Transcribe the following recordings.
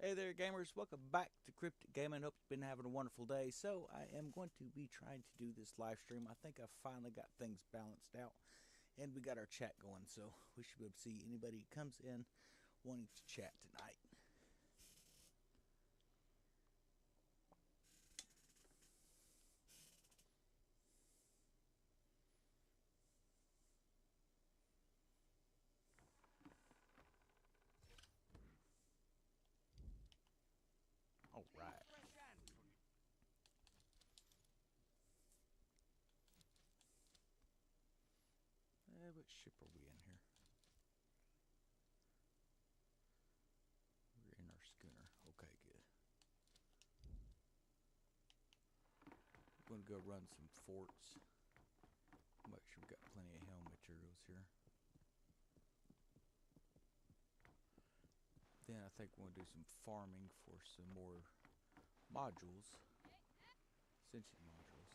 Hey there, gamers. Welcome back to Cryptic Gaming. Hope you've been having a wonderful day. So, I am going to be trying to do this live stream. I think I finally got things balanced out, and we got our chat going, so we should be able to see anybody who comes in wanting to chat tonight. All right. What ship are we in here? We're in our schooner. Okay, good. We're going to go run some forts. Make sure we've got plenty of helm materials here. Then I think we're going to do some farming for some more modules. Sentient modules.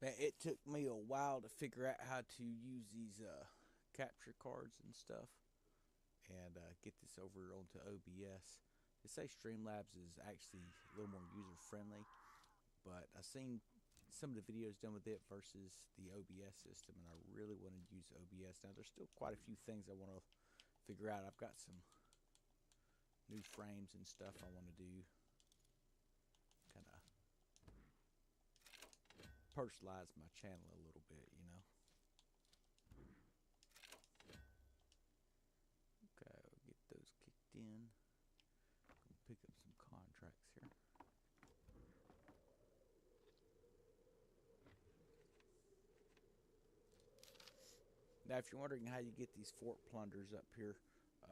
Man, it took me a while to figure out how to use these capture cards and stuff and get this over onto OBS. They say Streamlabs is actually a little more user friendly, but I've seen some of the videos done with it versus the OBS system, and I really want to use OBS. Now, there's still quite a few things I want to figure out. I've got some new frames and stuff I want to do, kind of personalize my channel a little bit, you know. Okay, I'll get those kicked in. Pick up some contracts here. Now, if you're wondering how you get these fort plunders up here,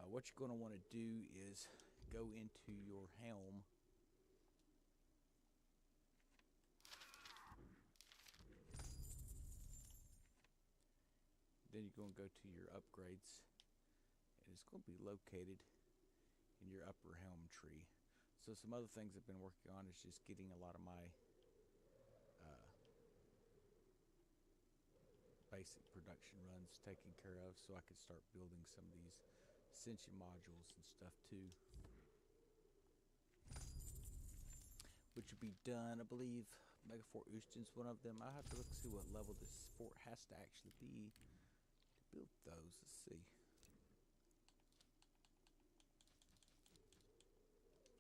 what you're going to want to do is go into your Helm. Then you're going to go to your upgrades, and it's going to be located in your upper Helm tree. So some other things I've been working on is just getting a lot of my basic production runs taken care of, so I can start building some of these sentient modules and stuff too, which will be done, I believe. Mega Fort Houston's one of them. I'll have to look to see what level this fort has to actually be to build those. Let's see.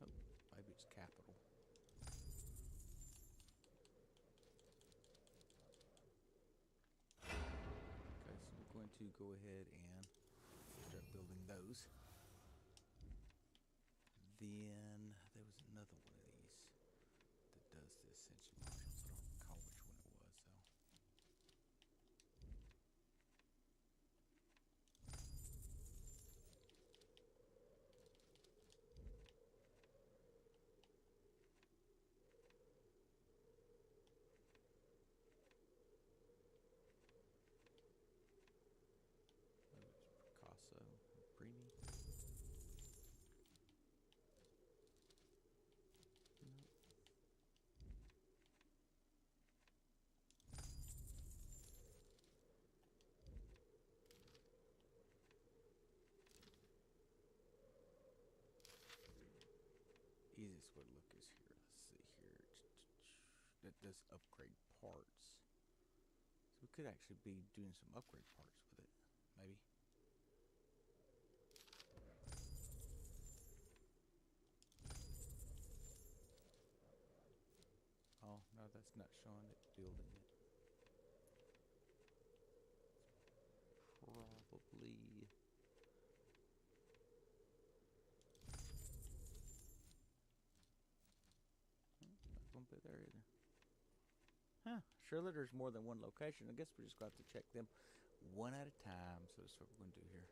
Oh, maybe it's capital. Okay, so we're going to go ahead and start building those. Then there was another one of these that does the sentient modules. I don't recall which one it was though. Picasso, Brini. No. Easiest way to look is here. Let's see here. That does upgrade parts. So we could actually be doing some upgrade parts with it, maybe. Oh, no, that's not showing it building it. Probably. Not gonna be there either. Huh, surely there's more than one location. I guess we just got to check them one at a time. So that's what we're gonna do here.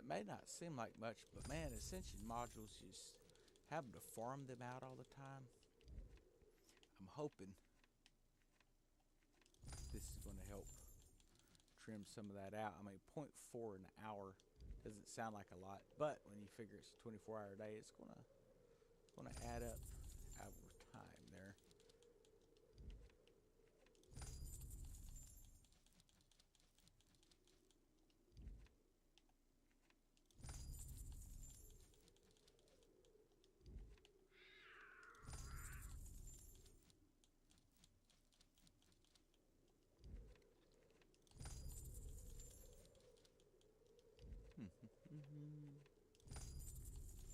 It may not seem like much, but man, Ascension modules, just having to farm them out all the time. I'm hoping this is going to help trim some of that out. I mean, 0.4 an hour doesn't sound like a lot, but when you figure it's a 24-hour day, it's gonna add up over time there.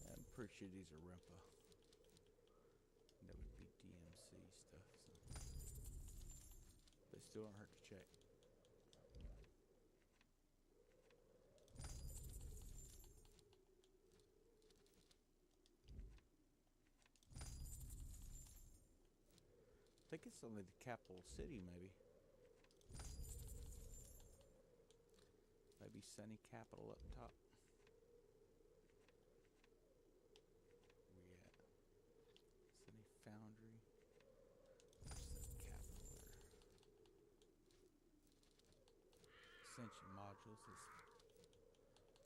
I'm pretty sure these are Rimpa. That would be DMC stuff, so. But still don't hurt to check. I think it's only the capital city, maybe. Maybe Sunny Capital up top. Where we at? Sunny Foundry. There's the capital there. Ascension modules is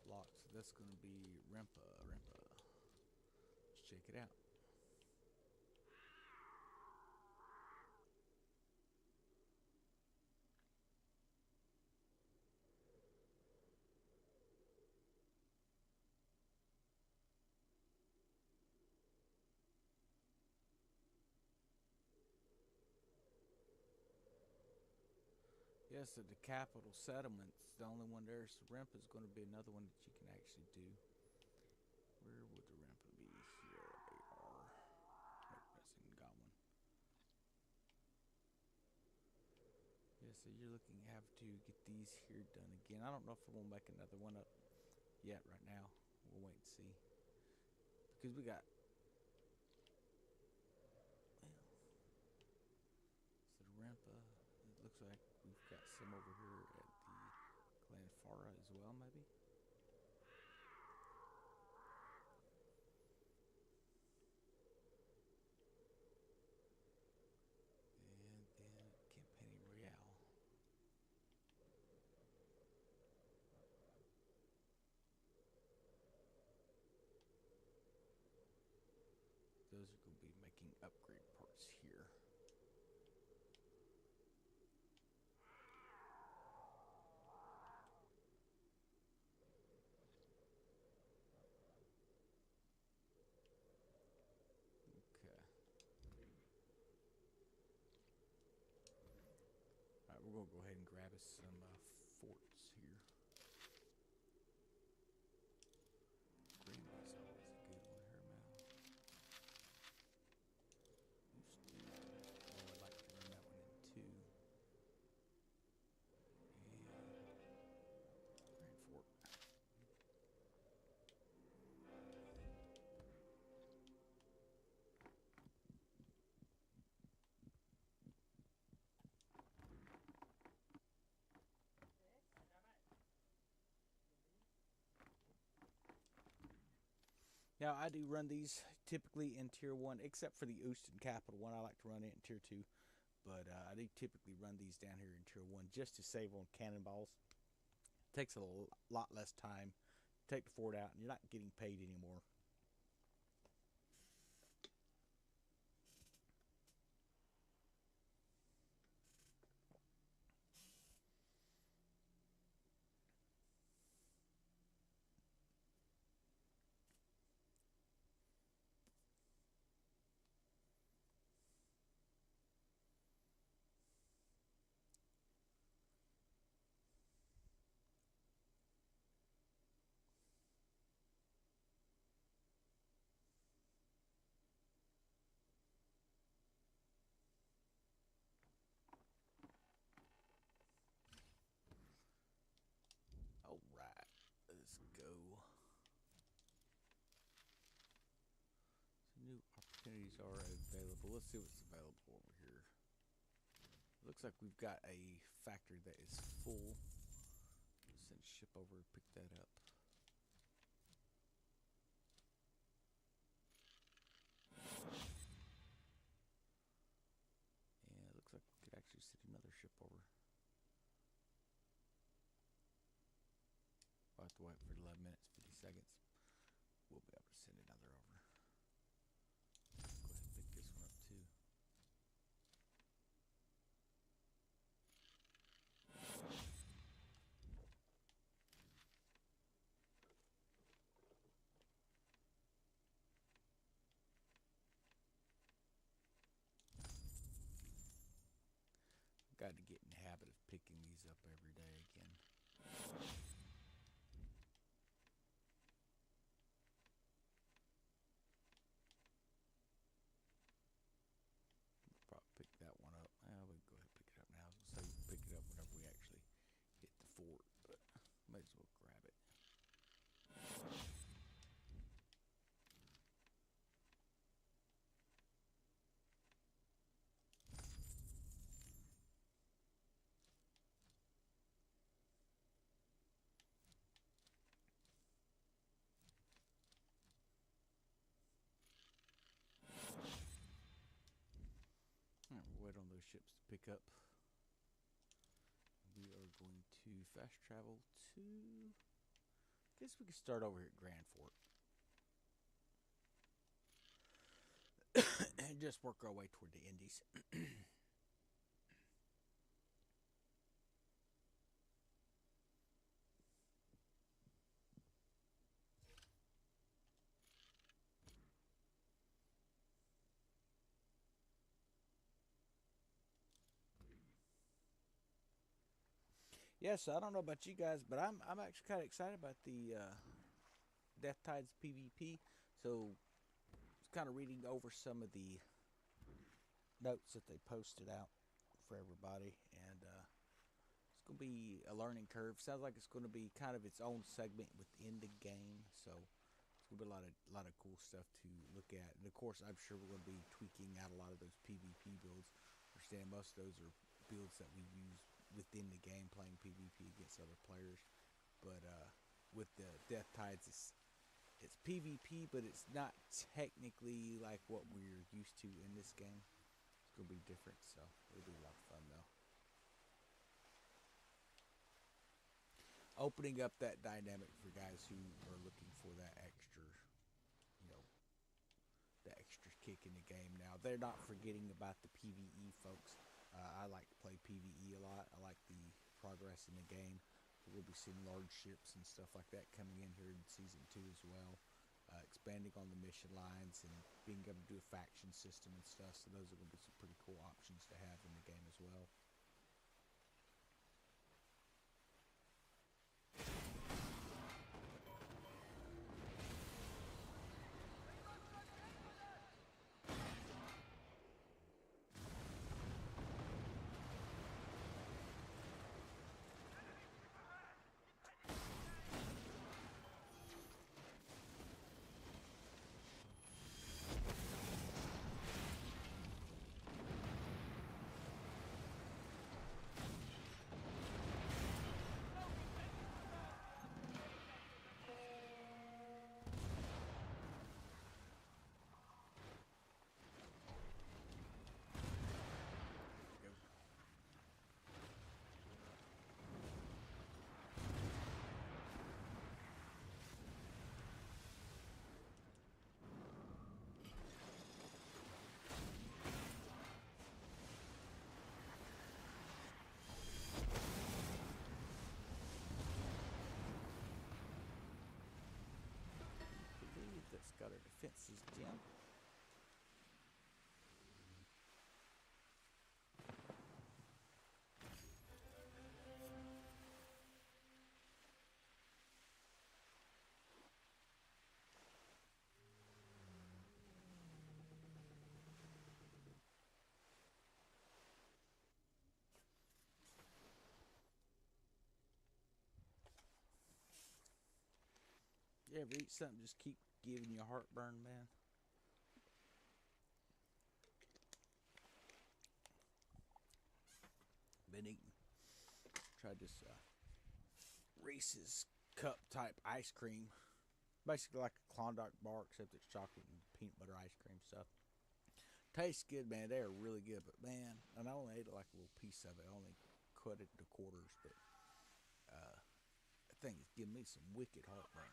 locked, so that's going to be Rimpa. Let's check it out. Yes, so the capital settlements, the only one there is Rimpa is going to be another one that you can actually do. Where would the Rimpa be? Here they are. Nope, missing, got one. Yeah, so you're looking to have to get these here done again. I don't know if I'm going to make another one up yet right now. We'll wait and see. Because we got, well, so the Rimpa, it looks like we've got some over here at the Glenfara as well, maybe. And then Campaigning Royale. Those are going to be making upgrade parts here. Okay. Alright, we're going to go ahead and grab us some forts here. Greenway's always a good one here, man. Oh, I'd like to run that one in two. And Grand Fort. Now, I do run these typically in Tier 1, except for the Ooston Capital one. I like to run it in Tier 2. But I do typically run these down here in Tier 1 just to save on cannonballs. It takes a lot less time to take the fort out, and you're not getting paid anymore. Alright, let's go. So new opportunities are available. Let's see what's available over here. Looks like we've got a factory that is full. Send a ship over, pick that up. And it looks like we could actually send another ship over. I'll have to wait for 11 minutes, 50 seconds. We'll be able to send another over. Go ahead and pick this one up too. Got to get in the habit of picking these up every day again. Probably pick that one up. We can go ahead and pick it up now. So we can pick it up whenever we actually hit the fort, but might as well grab it. We'll wait on those ships to pick up. We are going to fast travel to... I guess we could start over here at Grand Fort. And just work our way toward the Indies. Yes, I don't know about you guys, but I'm actually kind of excited about the Death Tides PvP. So, just kind of reading over some of the notes that they posted out for everybody, and it's going to be a learning curve. Sounds like it's going to be kind of its own segment within the game. So, it's going to be a lot of cool stuff to look at. And of course, I'm sure we're going to be tweaking out a lot of those PvP builds. Understand most of those are builds that we use within the game playing PvP against other players, but with the Death Tides, it's PvP, but it's not technically like what we're used to in this game. It's gonna be different, so it'll be a lot of fun though. Opening up that dynamic for guys who are looking for that extra, you know, the extra kick in the game. Now they're not forgetting about the PvE, folks. I like to play PvE a lot. I like the progress in the game. We'll be seeing large ships and stuff like that coming in here in Season 2 as well. Expanding on the mission lines and being able to do a faction system and stuff. So those are going to be some pretty cool options to have in the game as well. That's got our defenses down. You ever eat something just keep giving you heartburn, man? Been eating. Tried this Reese's cup type ice cream. Basically like a Klondike bar, except it's chocolate and peanut butter ice cream stuff. Tastes good, man. They are really good, but man, and I only ate like a little piece of it. I only cut it into quarters, but that thing is giving me some wicked heartburn.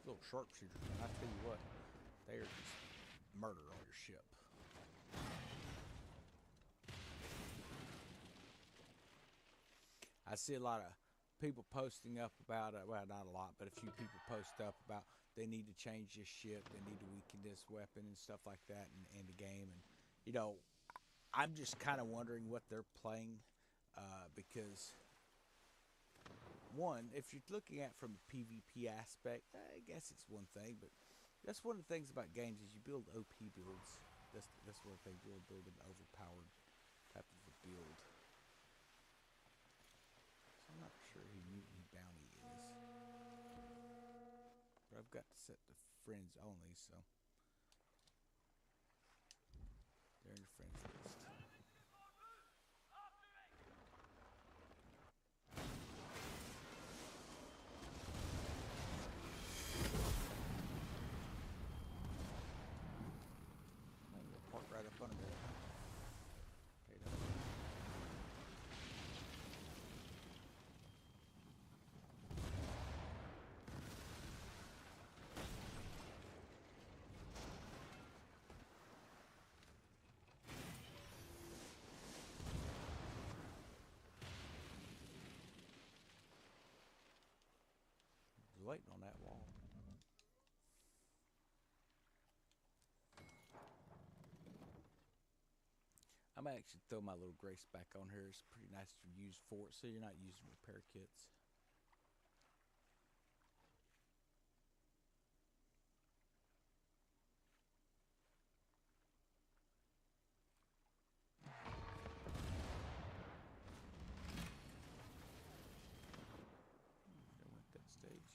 Little sharpshooters, man. I tell you what, they are just murder on your ship. I see a lot of people posting up about it. Well, not a lot, but a few people post up about they need to change this ship, they need to weaken this weapon and stuff like that in the game. And you know, I'm just kind of wondering what they're playing because one, if you're looking at it from a PvP aspect, I guess it's one thing, but that's one of the things about games is you build OP builds. That's one thing. You'll build an overpowered type of a build. So I'm not sure who Mutiny Bounty is, but I've got to set the friends only, so they're in your friends list. Park right up under there. Okay, was waiting on that wall. I might actually throw my little grace back on here. It's pretty nice to use for it, so you're not using repair kits. I went that stage.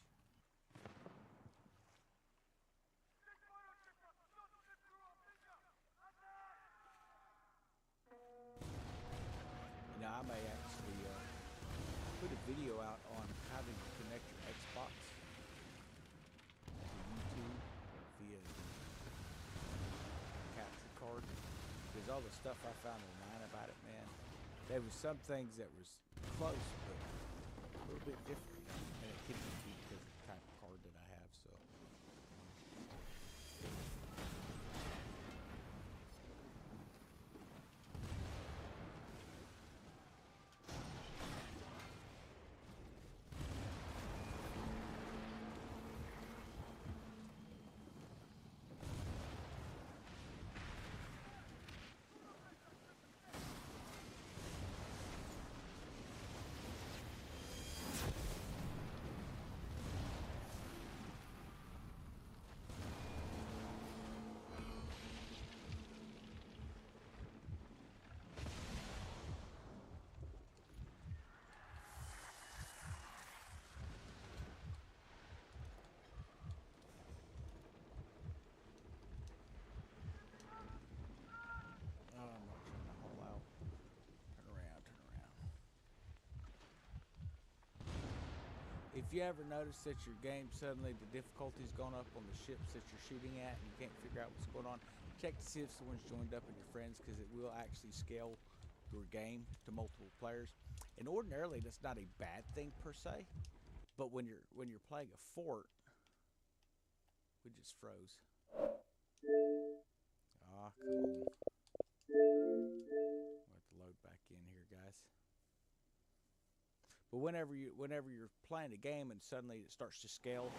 Now I may actually put a video out on how to connect your Xbox to YouTube via capture card. Because all the stuff I found online about it, man, there was some things that was close, but a little bit different, and it could just be because of the type of card that I have. So. Oh, I'm not trying to haul out. Turn around, turn around. If you ever notice that your game suddenly the difficulty's gone up on the ships that you're shooting at and you can't figure out what's going on, check to see if someone's joined up in your friends, because it will actually scale your game to multiple players. And ordinarily that's not a bad thing per se, but when you're playing a fort, we just froze. Ah, come on. We'll have to load back in here, guys. But whenever you're playing a game and suddenly it starts to scale,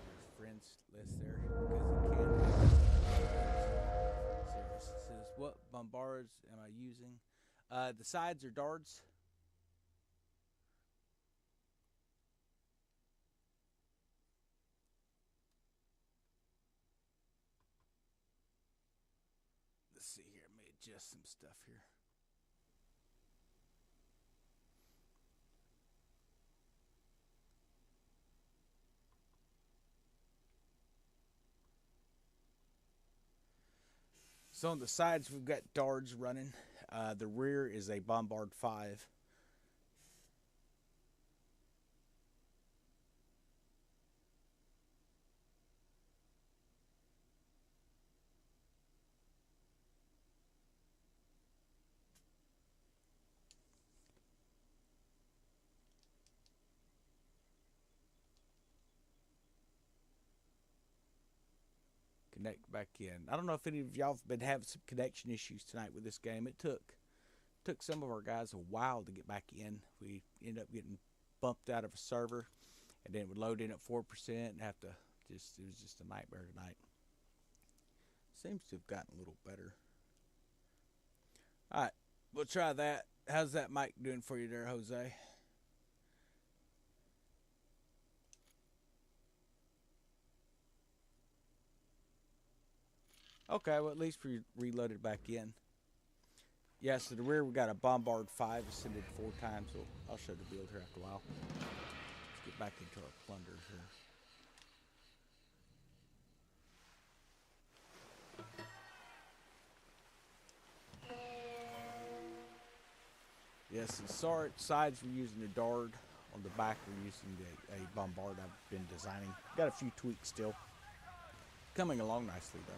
your friends list there, because it can. It says, what bombards am I using? The sides are darts. let's see here. Let me adjust some stuff here. So on the sides, we've got darts running. The rear is a Bombard 5. Connect back in. I don't know if any of y'all have been having some connection issues tonight with this game. It took some of our guys a while to get back in. We ended up getting bumped out of a server, and then it would load in at 4% and have to it was just a nightmare tonight. Seems to have gotten a little better. All right, we'll try that. How's that mic doing for you there, Jose? Okay, well, at least we reloaded back in. Yeah, so the rear we got a Bombard 5 ascended 4 times, so I'll show the build here after a while. Let's get back into our plunder here. Yes, the sides we're using the Dard. On the back we're using a Bombard I've been designing. Got a few tweaks still. Coming along nicely though.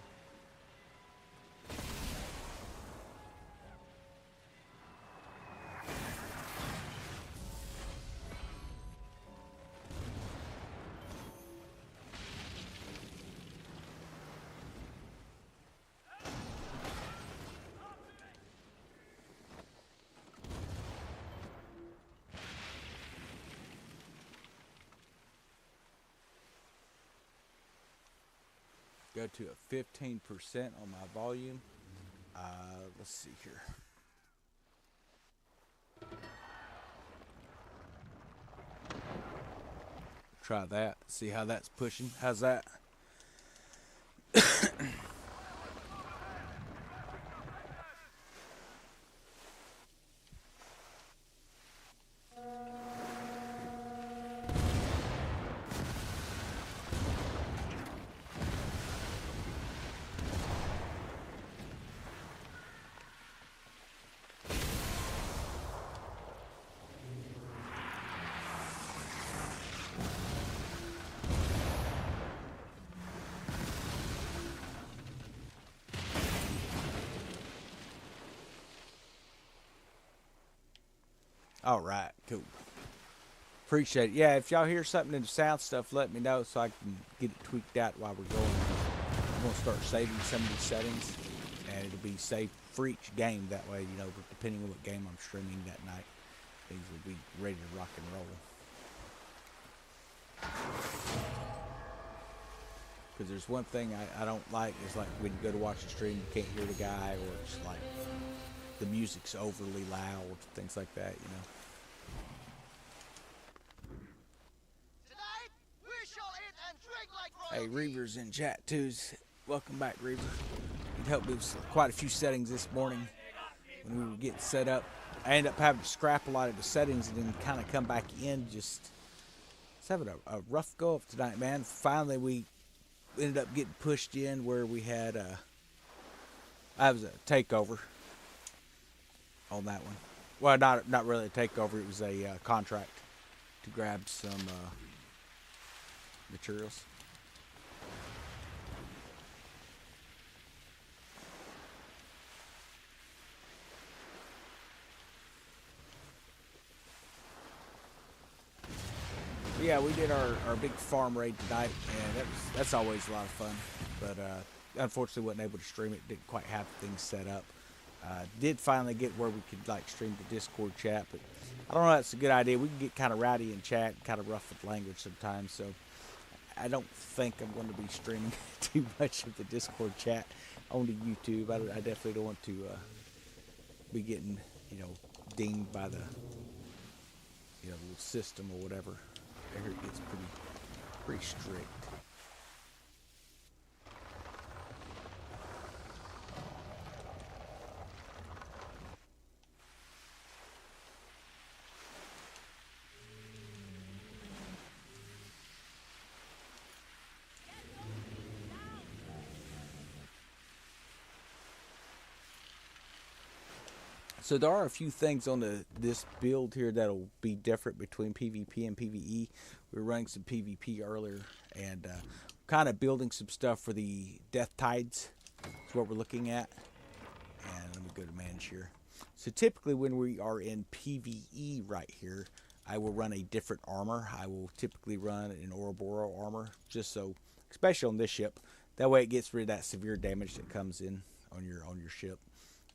Go to a 15% on my volume. Let's see here. Try that. See how that's pushing. How's that? All right, cool. Appreciate it. Yeah, if y'all hear something in the sound stuff, let me know so I can get it tweaked out while we're going. I'm going to start saving some of these settings, and it'll be saved for each game. That way, you know, depending on what game I'm streaming that night, things will be ready to rock and roll. Because there's one thing I don't like is like when you go to watch a stream, you can't hear the guy, or it's like the music's overly loud, things like that, you know. Hey, Reaver's in chat too. Welcome back, Reaver. It helped me with quite a few settings this morning when we were getting set up. I ended up having to scrap a lot of the settings and then kind of come back in. Just having a rough go of tonight, man. Finally, we ended up getting pushed in where we had I was a takeover on that one. Well, not really a takeover. It was a contract to grab some materials. But yeah, we did our big farm raid tonight, and that's always a lot of fun. But unfortunately, wasn't able to stream it. Didn't quite have things set up. Did finally get where we could like stream the Discord chat, but I don't know if that's a good idea. We can get kind of rowdy in chat, kind of rough with language sometimes, so I don't think I'm going to be streaming too much of the Discord chat onto YouTube. I definitely don't want to be getting, you know, dinged by the, you know, little system or whatever. I hear it gets pretty strict. So there are a few things on this build here that'll be different between PvP and PvE. We were running some PvP earlier, and kind of building some stuff for the Death Tides. That's what we're looking at. And let me go to manage here. So typically when we are in PvE right here, I will run a different armor. I will typically run an Ouroboros armor, just so, especially on this ship. That way it gets rid of that severe damage that comes in on your ship.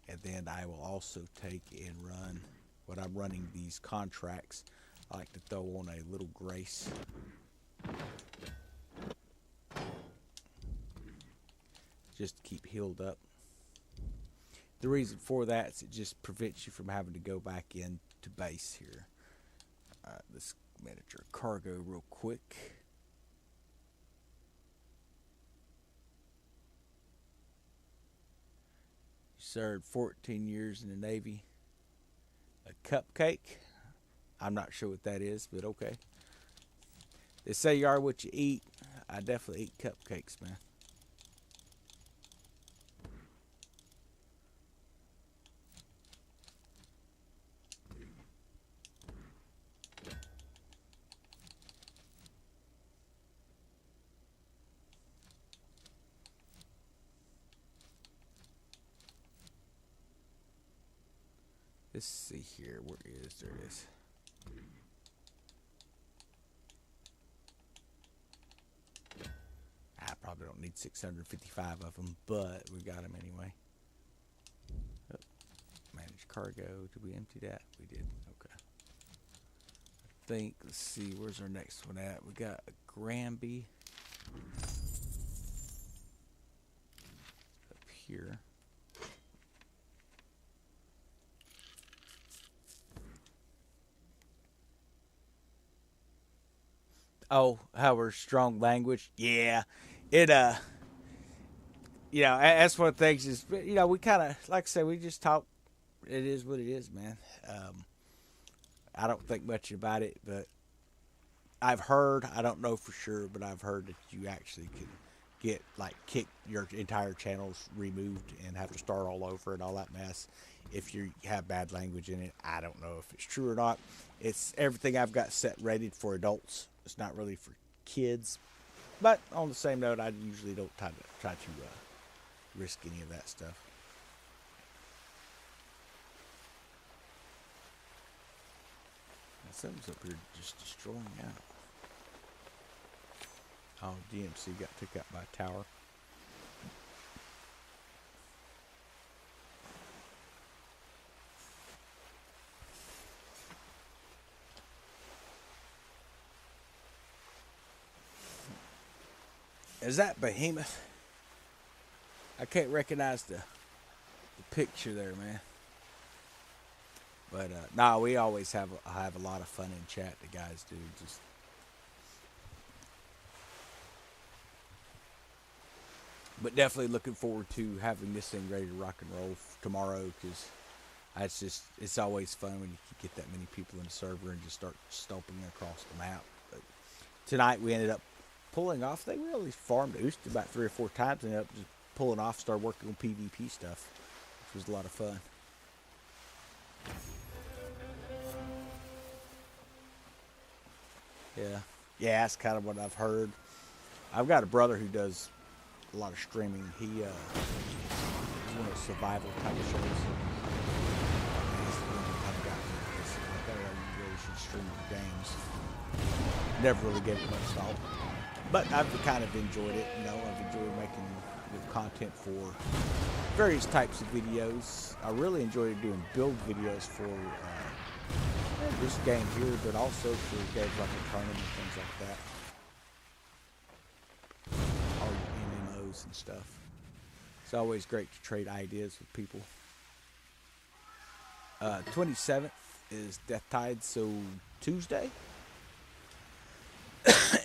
And then I will also take and run, when I'm running these contracts, I like to throw on a little grace. Just to keep healed up. The reason for that is it just prevents you from having to go back into base here. Let's manage our cargo real quick. Served 14 years in the Navy. A cupcake. I'm not sure what that is, but okay. They say you are what you eat. I definitely eat cupcakes, man. Let's see here. Where is there? It is. I probably don't need 655 of them, but we got them anyway. Oh, manage cargo. Did we empty that? We did. Okay. I think. Let's see. Where's our next one at? We got a Granby up here. Oh, how we're strong language. Yeah. It, you know, that's one of the things is, you know, we kind of, like I said, we just talk. It is what it is, man. I don't think much about it, but I've heard, I don't know for sure, but I've heard that you actually could get, like, kick your entire channels removed and have to start all over and all that mess if you have bad language in it. I don't know if it's true or not. It's everything I've got set rated for adults. It's not really for kids. But on the same note, I usually don't try to risk any of that stuff. Now, something's up here just destroying out. Oh, DMC got took out by a tower. Is that Behemoth? I can't recognize the picture there, man. But nah, we always have a lot of fun in chat. The guys do just. But definitely looking forward to having this thing ready to rock and roll tomorrow, because it's always fun when you get that many people in the server and just start stomping across the map. But tonight we ended up pulling off. They really farmed Oost about 3 or 4 times and ended up just pulling off, started working on PvP stuff, which was a lot of fun. Yeah, that's kind of what I've heard. I've got a brother who does a lot of streaming. He's one of those survival type of shows. He's the one that kind of got me with this. I thought I really should stream games. Never really gave it much thought. But I've kind of enjoyed it, you know. I've enjoyed making content for various types of videos. I really enjoyed doing build videos for this game here, but also for games like a tournament and things like that. All your MMOs and stuff. It's always great to trade ideas with people. 27th is Death Tide, so Tuesday.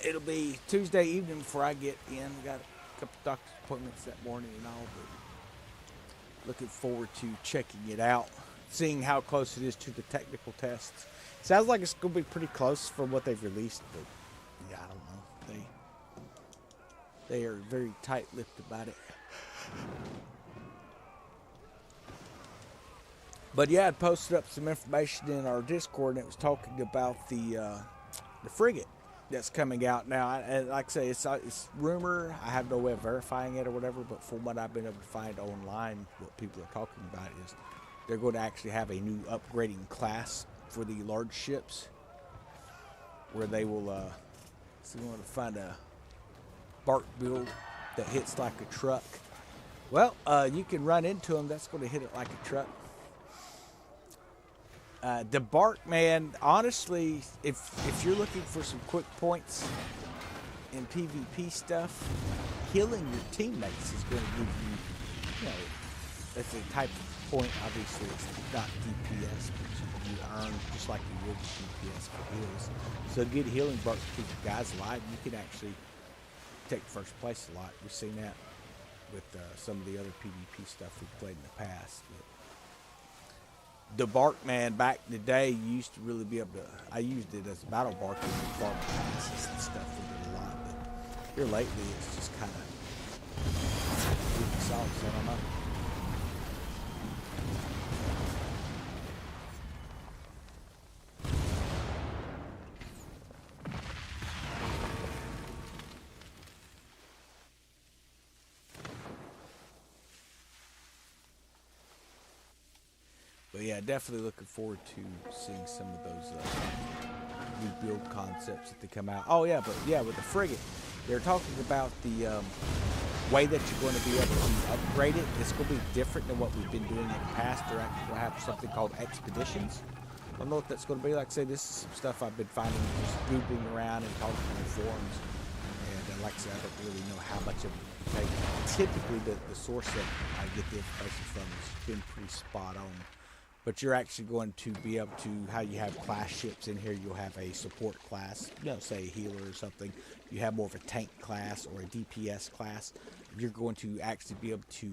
It'll be Tuesday evening before I get in. We got a couple doctor's appointments that morning and all, but looking forward to checking it out, seeing how close it is to the technical tests. Sounds like it's going to be pretty close from what they've released, but yeah, I don't know. They are very tight-lipped about it. But yeah, I posted up some information in our Discord, and it was talking about the frigate that's coming out now. Like I say, it's rumor. I have no way of verifying it or whatever, but from what I've been able to find online, what people are talking about is they're going to actually have a new upgrading class for the large ships, where they will. So we want to find a bark build that hits like a truck. Well, you can run into them. That's going to hit it like a truck. The bark, man, honestly, if you're looking for some quick points in PvP stuff, healing your teammates is going to give you, that's a type of point. Obviously, it's not DPS, but you earn just like you would DPS for heals. So good healing bark to keep your guys alive. You can actually take first place a lot. We've seen that with some of the other PvP stuff we've played in the past. But the bark, man, back in the day, you used to really be able to. I used it as a battle bark in farm classes and stuff. We did a lot, but here lately, it's just kind of solid. So I don't know. But yeah, definitely looking forward to seeing some of those new build concepts that they come out. Oh yeah, but yeah, with the frigate, they're talking about the way that you're going to be able to upgrade it. It's going to be different than what we've been doing in the past. They're actually going to have something called expeditions. I don't know what that's going to be. Like I say, this is some stuff I've been finding just googling around and talking in the forums. And like I said, I don't really know how much of it you take. Typically, the source that I get the information from has been pretty spot on. But you're actually going to be able to, how you have class ships in here, you'll have a support class, say a healer or something. You have more of a tank class or a DPS class. You're going to actually be able to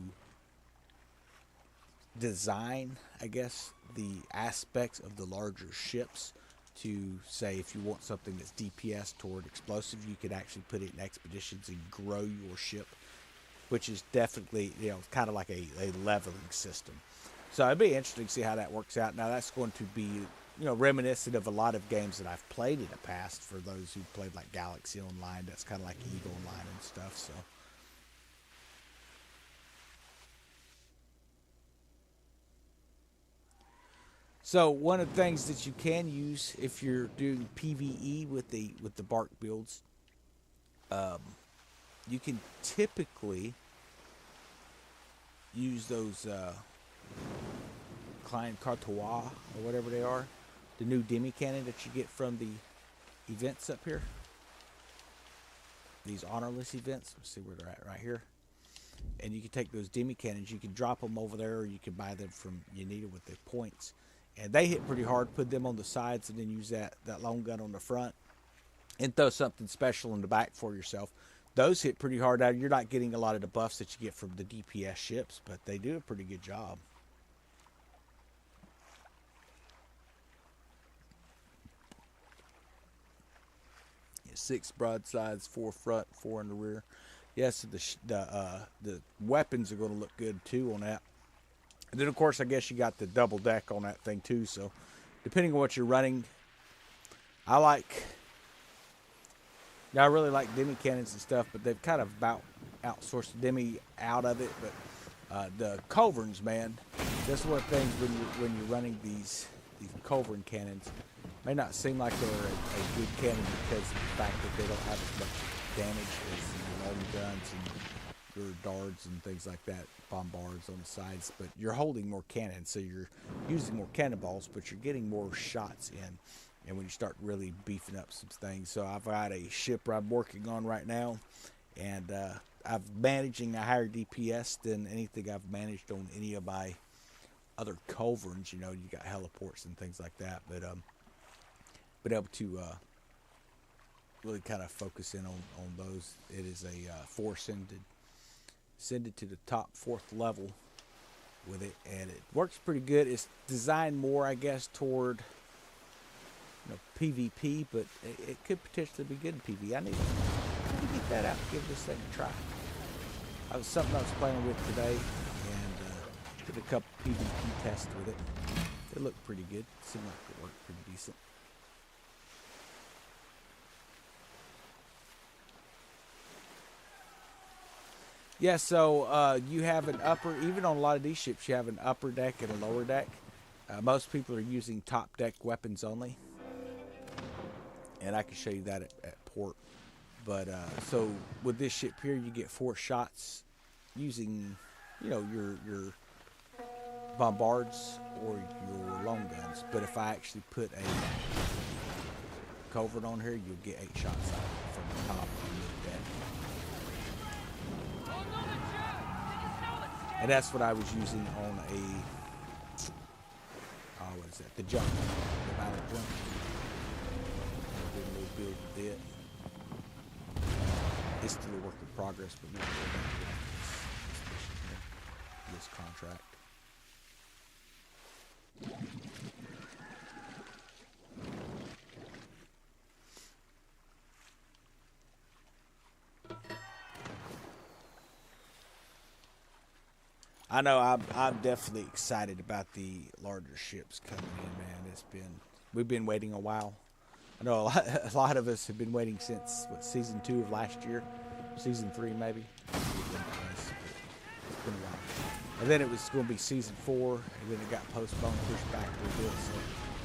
design, I guess, the aspects of the larger ships to say if you want something that's DPS toward explosive, you could actually put it in expeditions and grow your ship, which is definitely, kind of like a leveling system. So it'd be interesting to see how that works out. Now that's going to be, reminiscent of a lot of games that I've played in the past. For those who played like Galaxy Online, that's kind of like League Online and stuff. So one of the things that you can use if you're doing PvE with the bark builds, you can typically use those. Klein Cartois or whatever they are, the new demi cannon that you get from the events up here, these honorless events. Let's see where they're at right here. And you can take those demi cannons, you can drop them over there, or you can buy them from Unita with the points, and they hit pretty hard. Put them on the sides and then use that long gun on the front and throw something special in the back for yourself. Those hit pretty hard. Now you're not getting a lot of the buffs that you get from the DPS ships, but they do a pretty good job. 6 broadsides, 4 front, 4 in the rear. Yes, the weapons are going to look good too on that. And then of course I guess you got the double deck on that thing too. So depending on what you're running, I really like demi cannons and stuff, but they've kind of about outsourced the demi out of it. But the culverins, man, that's one of the things when you're running these culverin cannons. May not seem like they're a good cannon because of the fact that they don't have as much damage as your long guns and your darts and things like that, bombards on the sides. But you're holding more cannons, so you're using more cannonballs, but you're getting more shots in. And when you start really beefing up some things, so I've got a ship I'm working on right now, and I'm managing a higher DPS than anything I've managed on any of my other culverins. You got heliports and things like that, but been able to really kind of focus in on those. It is a 4-sended, send it to the top 4th level with it, and it works pretty good. It's designed more, I guess, toward PvP, but it could potentially be good in PvE. I need to get that out and give this thing a try. That was something I was playing with today, and did a couple PvP tests with it. It looked pretty good. Seemed like it worked pretty decent. Yeah, so you have an upper, even on a lot of these ships, you have an upper deck and a lower deck. Most people are using top deck weapons only, and I can show you that at port. But so with this ship here, you get 4 shots using, your bombards or your long guns. But if I actually put a culvert on here, you'll get 8 shots from the top of the deck. And that's what I was using on a, what is that? The jump, the battle jump. I did a little build with it. It's still a work in progress, but we'll go back to this contract. I know I'm definitely excited about the larger ships coming in, man. We've been waiting a while. I know a lot of us have been waiting since season 2 of last year, season 3 maybe. It's been a while. And then it was going to be season 4, and then it got postponed, pushed back a little bit. So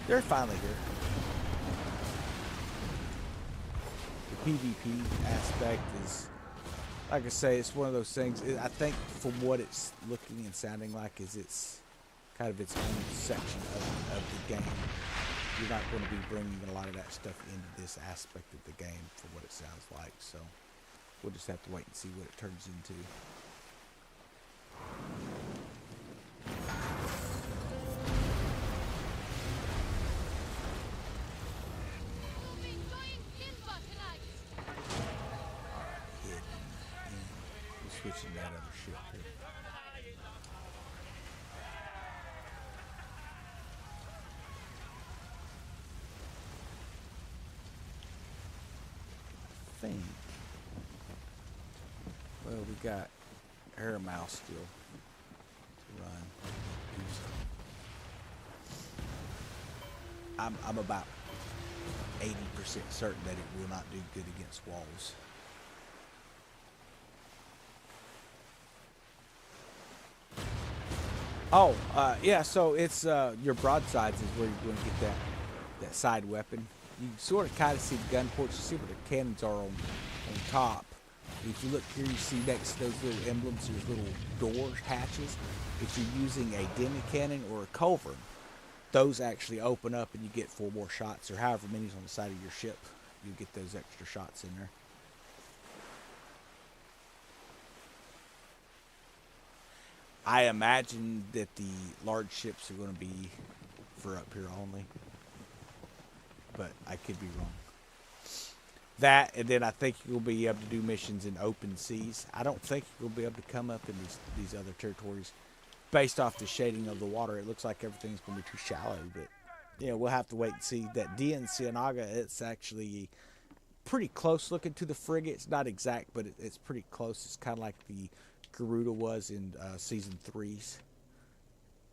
they're finally here. The PvP aspect is, like I say, it's one of those things. I think from what it's looking and sounding like, is it's kind of its own section of the game. You're not going to be bringing a lot of that stuff into this aspect of the game for what it sounds like. So we'll just have to wait and see what it turns into. Switching that other ship here. I think. Well, we got Helm still to run. I'm about 80% certain that it will not do good against walls. Oh, yeah, so it's your broadsides is where you're going to get that side weapon. You sort of kind of see the gun ports. You see where the cannons are on top. If you look here, you see next to those little emblems, there's little door hatches. If you're using a demi cannon or a culverin, those actually open up and you get 4 more shots, or however many's on the side of your ship. You get those extra shots in there. I imagine that the large ships are going to be for up here only, but I could be wrong. That, and then I think you'll be able to do missions in open seas. I don't think you'll be able to come up in these other territories. Based off the shading of the water, it looks like everything's going to be too shallow, but we'll have to wait and see. That DN Ciénaga, it's actually pretty close looking to the frigate. It's not exact, but it's pretty close. It's kind of like the Garuda was in season 3's.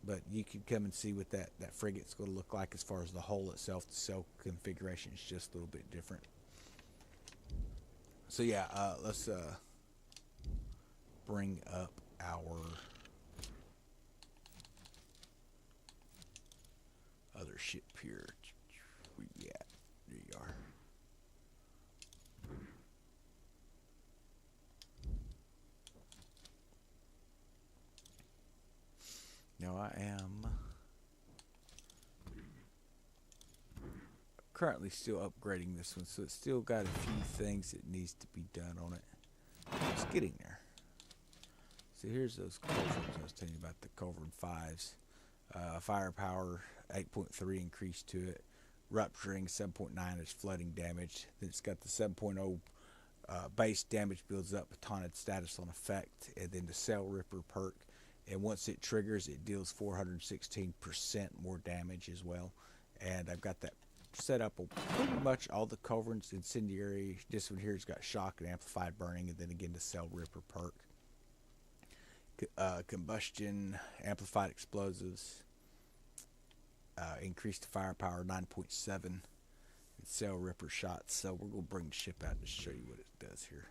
But you can come and see what that frigate's going to look like as far as the hull itself. The sail configuration is just a little bit different. So yeah, let's bring up our other ship here. Where you at? There you are. Now I am currently still upgrading this one, so it's still got a few things that needs to be done on it. It's getting there. So here's those culverins I was telling you about, the culverin 5s. Firepower 8.3 increase to it. Rupturing 7.9 is flooding damage. Then it's got the 7.0 base damage builds up, batoned status on effect, and then the Sail Ripper perk. And once it triggers, it deals 416% more damage as well. And I've got that set up on pretty much all the culverins. Incendiary, this one here has got shock and amplified burning, and then again the Sail Ripper perk. Combustion, amplified explosives, increase the firepower 9.7, and sail ripper shots. So we're going to bring the ship out to show you what it does here.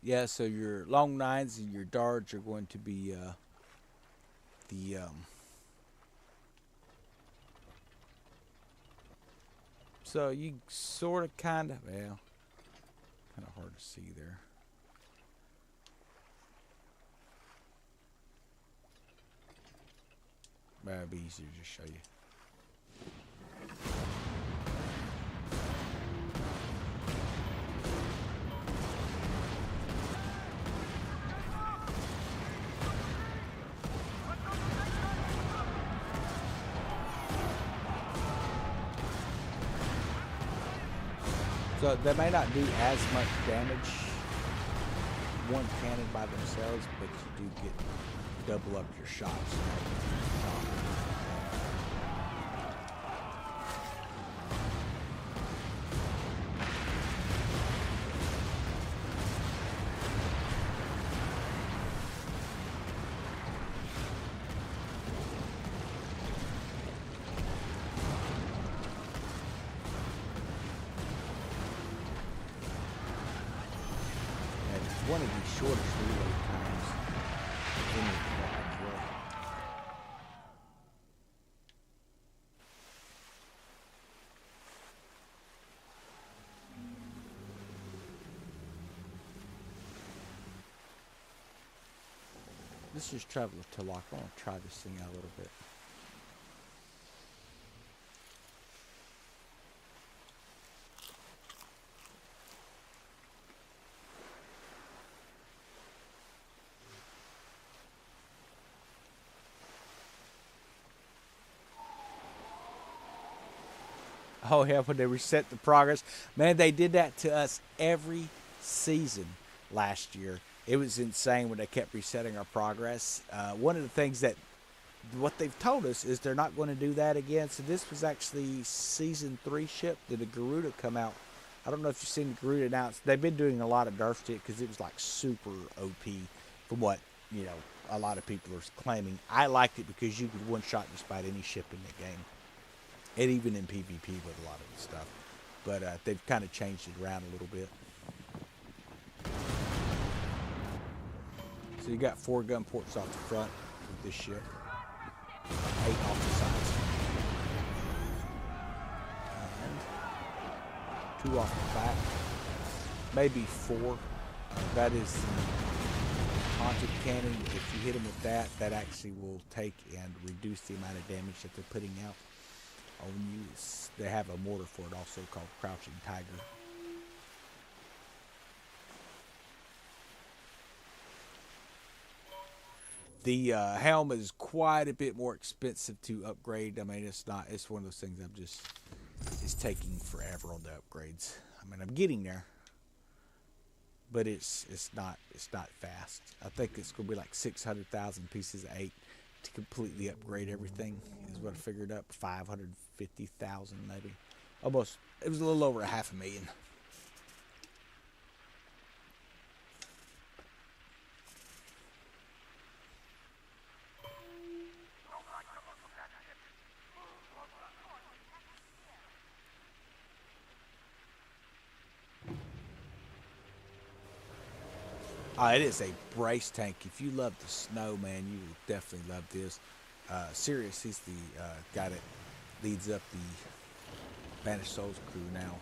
Yeah, so your long nines and your darts are going to be the so you sort of kind of, well, kind of hard to see there. But it'd be easier to just show you. So they may not do as much damage one cannon by themselves, but you do get double up your shots. One of the shortest reload times in the quad as well. This is Traveler to Lock. I want to try this thing out a little bit. Oh yeah, when they reset the progress. Man, they did that to us every season last year. It was insane when they kept resetting our progress. One of the things that what they've told us is they're not going to do that again. So this was actually season 3 ship. Did the Garuda come out? I don't know if you've seen the Garuda announced. They've been doing a lot of nerfs to it because it was like super OP from what, you know, a lot of people are claiming. I liked it because you could one-shot just about any ship in the game. And even in PvP with a lot of the stuff. But they've kind of changed it around a little bit. So you got 4 gun ports off the front with this ship. 8 off the sides. And 2 off the back. Maybe 4. That is the haunted cannon. If you hit them with that, that actually will take and reduce the amount of damage that they're putting out. On use. They have a mortar for it also called Crouching Tiger. The Helm is quite a bit more expensive to upgrade. I mean, it's one of those things it's taking forever on the upgrades. I mean, I'm getting there, but it's not fast. I think it's going to be like 600,000 pieces of 8 to completely upgrade everything is what I figured up. 550,000 maybe. Almost. It was a little over 500,000. It is a brace tank. If you love the snow, man, you will definitely love this. Sirius, he's the guy that leads up the Banished Souls crew now.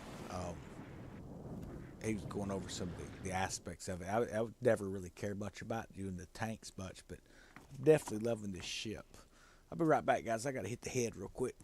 He was going over some of the aspects of it. I would never really care much about doing the tanks much, but definitely loving this ship. I'll be right back, guys. I got to hit the head real quick.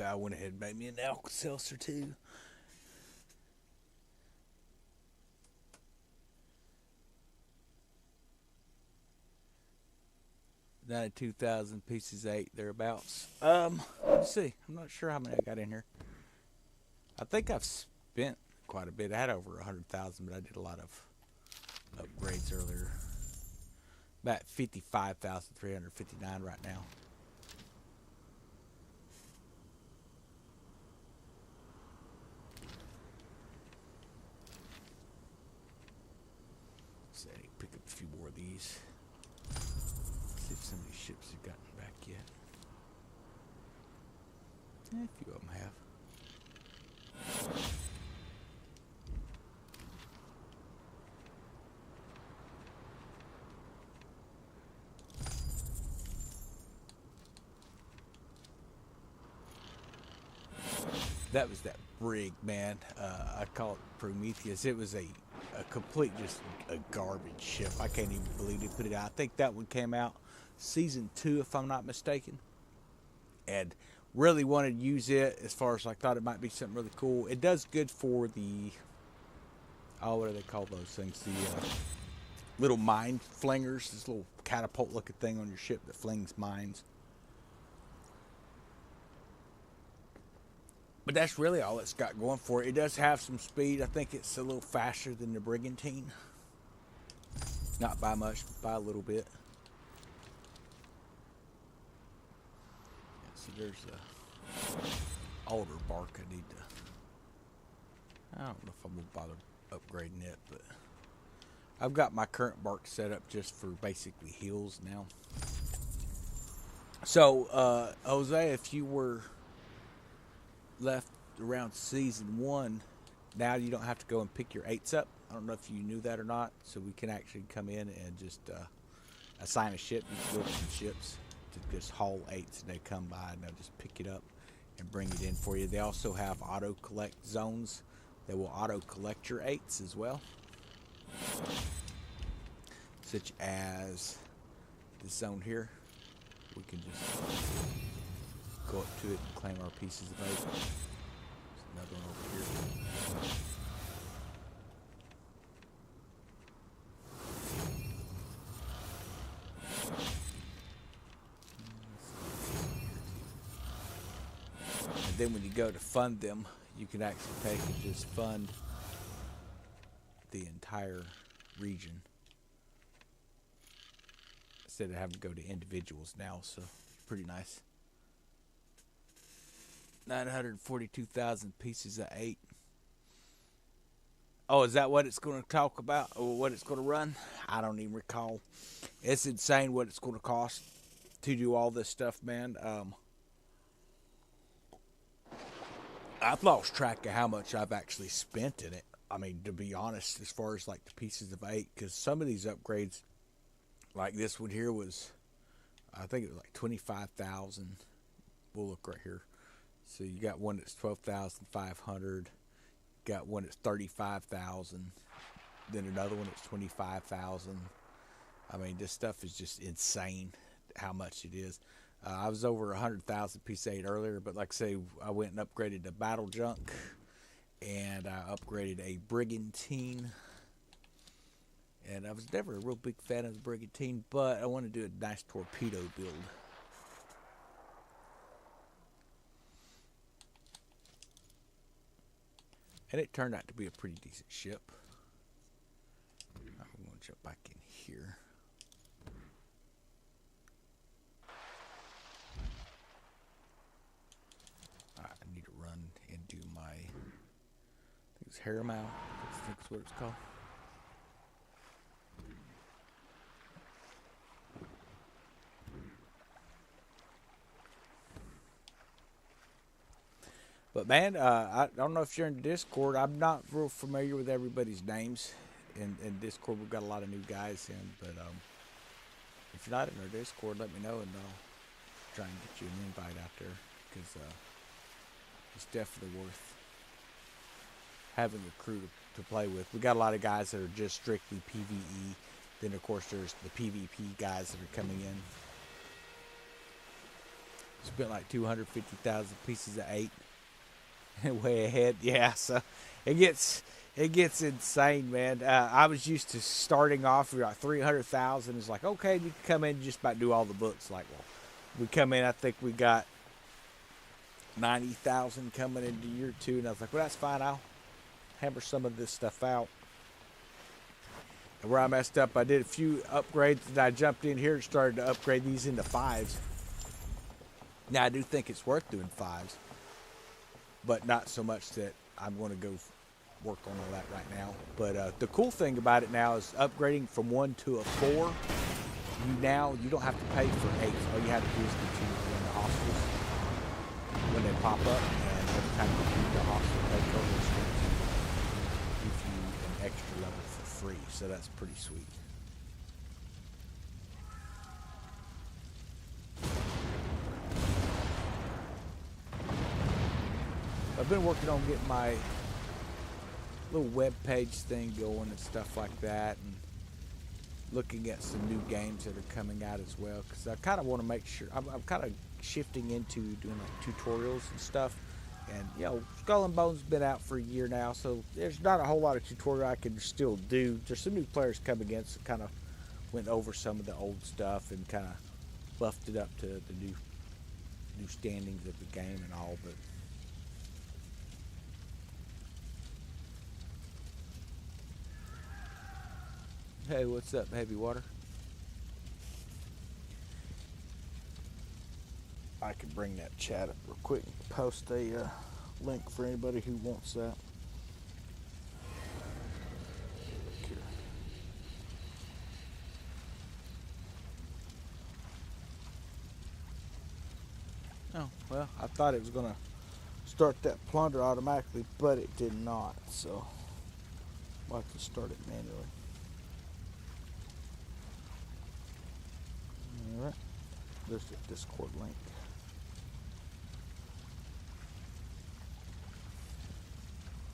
I went ahead and made me an Alka-Seltzer too. 92,000 pieces of 8 thereabouts. Let's see. I'm not sure how many I got in here. I think I've spent quite a bit. I had over 100,000, but I did a lot of upgrades earlier. About 55,359 right now. So I need to pick up a few more of these. See if some of these ships have gotten back yet. Yeah, a few of them have. That was that brig, man. I call it Prometheus. It was a complete, just a garbage ship. I can't even believe they put it out. I think that one came out season 2, if I'm not mistaken. And really wanted to use it as far as I thought it might be something really cool. It does good for the, oh, what do they call those things? The little mine flingers. This little catapult looking thing on your ship that flings mines. But that's really all it's got going for it. It does have some speed. I think it's a little faster than the Brigantine. Not by much, but by a little bit. Yeah, see, there's a alder bark I need to... I don't know if I'm going to bother upgrading it, but... I've got my current bark set up just for basically heals now. So, Jose, if you were... left around season 1, now you don't have to go and pick your 8s up. I don't know if you knew that or not, so we can actually come in and just assign a ship. You can build some ships to just haul 8s, and they come by and they'll just pick it up and bring it in for you. They also have auto collect zones that will auto collect your 8s as well, such as this zone here. We can just go up to it and claim our pieces of 8. There's another one over here. And then when you go to fund them, you can actually take and just fund the entire region instead of having to go to individuals now, so pretty nice. 942,000 pieces of 8. Oh, is that what it's going to talk about? Or what it's going to run? I don't even recall. It's insane what it's going to cost to do all this stuff, man. I've lost track of how much I've actually spent in it. I mean, to be honest, as far as like the pieces of 8, because some of these upgrades, like this one here was, I think it was like 25,000. We'll look right here. So you got one that's 12,500. Got one that's 35,000. Then another one that's 25,000. I mean, this stuff is just insane how much it is. I was over 100,000 piece 8 earlier, but like I say, I went and upgraded the battle junk, and I upgraded a Brigantine. And I was never a real big fan of the Brigantine, but I want to do a nice torpedo build. And it turned out to be a pretty decent ship. I'm going to jump back in here. I need to run and do my, I think it's Helm. I think that's what it's called. But man, I don't know if you're in Discord. I'm not real familiar with everybody's names. In Discord, we've got a lot of new guys in. But if you're not in our Discord, let me know, and I'll try and get you an invite out there. Because it's definitely worth having a crew to play with. We got a lot of guys that are just strictly PvE. Then, of course, there's the PvP guys that are coming in. Spent like 250,000 pieces of 8. Way ahead, yeah. So it gets insane, man. I was used to starting off with like 300,000. It's like, okay, you can come in and just about do all the books. Like, well, we come in, I think we got 90,000 coming into year 2, and I was like, well, that's fine. I'll hammer some of this stuff out. And where I messed up, I did a few upgrades, and I jumped in here and started to upgrade these into 5s. Now, I do think it's worth doing 5s, but not so much that I'm going to go work on all that right now. But the cool thing about it now is upgrading from 1 to a 4. You don't have to pay for 8s. All you have to do is continue to run the hospitals when they pop up, and every time you do the hospital takeover, it's going to give you an extra level for free. So that's pretty sweet. I've been working on getting my little web page thing going and stuff like that, and looking at some new games that are coming out as well, because I kind of want to make sure I'm kind of shifting into doing like tutorials and stuff. And you know, Skull and Bones been out for a year now, so there's not a whole lot of tutorial I can still do. There's some new players coming in, so kind of went over some of the old stuff and kind of buffed it up to the new standings of the game and all. But hey, what's up, Heavy Water? I can bring that chat up real quick and post a link for anybody who wants that. Here. Oh, well, I thought it was going to start that plunder automatically, but it did not, so I'll have to start it manually. Alright, there's the Discord link.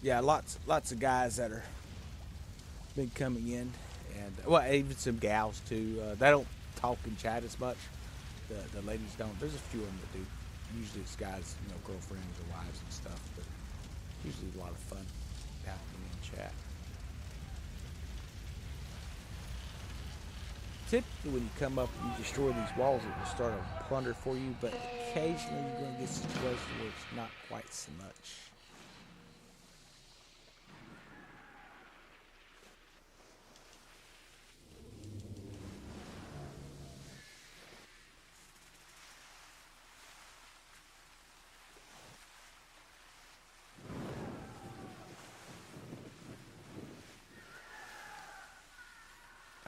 Yeah, lots of guys that are been coming in, and well, even some gals too. They don't talk and chat as much. The ladies don't. There's a few of them that do. Usually it's guys, you know, girlfriends or wives and stuff, but usually a lot of fun happening in chat. Typically when you come up and you destroy these walls, it will start a plunder for you, but occasionally you're going to get a situation where it's not quite so much.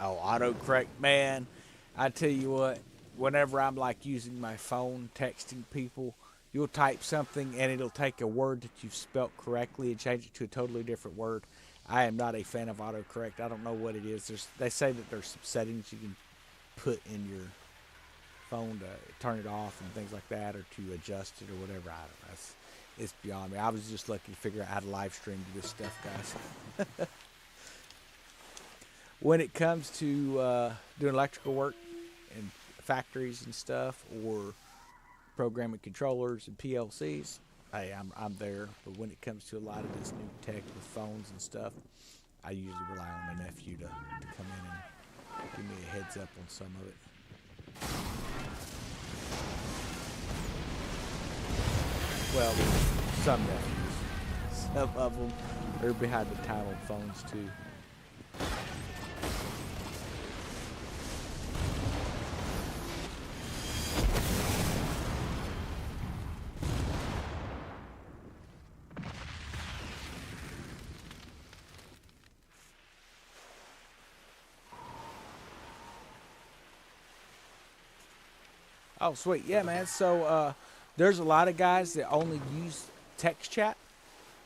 Oh, autocorrect, man. I tell you what, whenever I'm like using my phone, texting people, you'll type something and it'll take a word that you've spelt correctly and change it to a totally different word. I am not a fan of autocorrect. I don't know what it is. They say that there's some settings you can put in your phone to turn it off and things like that, or to adjust it or whatever. I don't know. It's beyond me. I was just lucky to figure out how to live stream to this stuff, guys. When it comes to doing electrical work in factories and stuff, or programming controllers and PLCs, hey, I'm there. But when it comes to a lot of this new tech with phones and stuff, I usually rely on my nephew to come in and give me a heads up on some of it. Well, some nephews. Some of them are behind the time on phones too. Oh, sweet. Yeah, man. So there's a lot of guys that only use text chat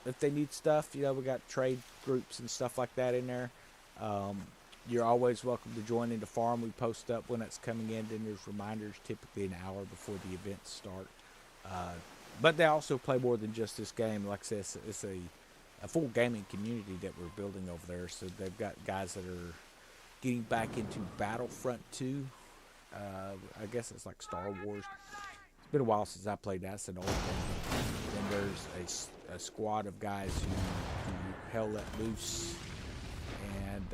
if they need stuff. You know, we got trade groups and stuff like that in there. You're always welcome to join in the farm. We post up when it's coming in, and there's reminders typically an hour before the events start. But they also play more than just this game. Like I said, it's a full gaming community that we're building over there. So they've got guys that are getting back into Battlefront 2. I guess it's like Star Wars. It's been a while since I played that. It's an old game. Then there's a squad of guys who hell let loose, and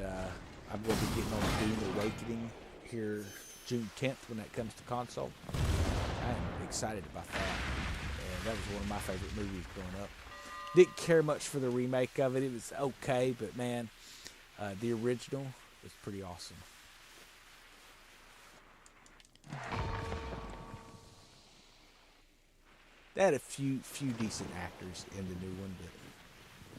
I'm going to be getting on Doom Awakening here June 10th when that comes to console. I'm excited about that, and that was one of my favorite movies growing up. Didn't care much for the remake of it. It was okay, but man, the original was pretty awesome. They had a few decent actors in the new one, but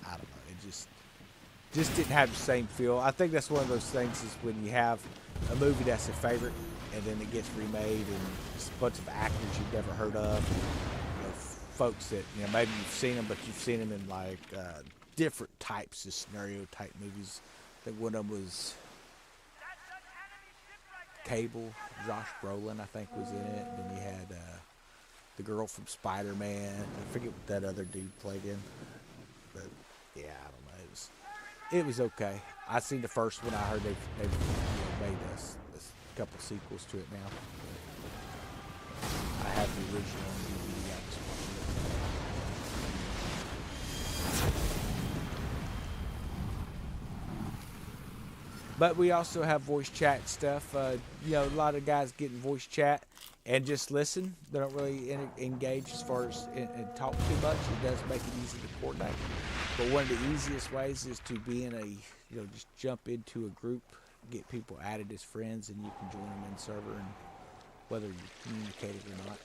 I don't know. It just didn't have the same feel. I think that's one of those things is when you have a movie that's a favorite and then it gets remade and it's a bunch of actors you've never heard of, and, folks that maybe you've seen them, but you've seen them in like different types of scenario type movies. I think one of them was Cable. Josh Brolin, I think, was in it. And then you had the girl from Spider-Man. I forget what that other dude played in, but yeah, I don't know. It was okay. I seen the first one. I heard they've made a couple sequels to it now. I have the original on DVD. I just watched it. But we also have voice chat stuff. A lot of guys get in voice chat and just listen. They don't really engage as far as and talk too much. It does make it easy to coordinate. But one of the easiest ways is to be in just jump into a group, get people added as friends, and you can join them in server. And whether you communicate it or not,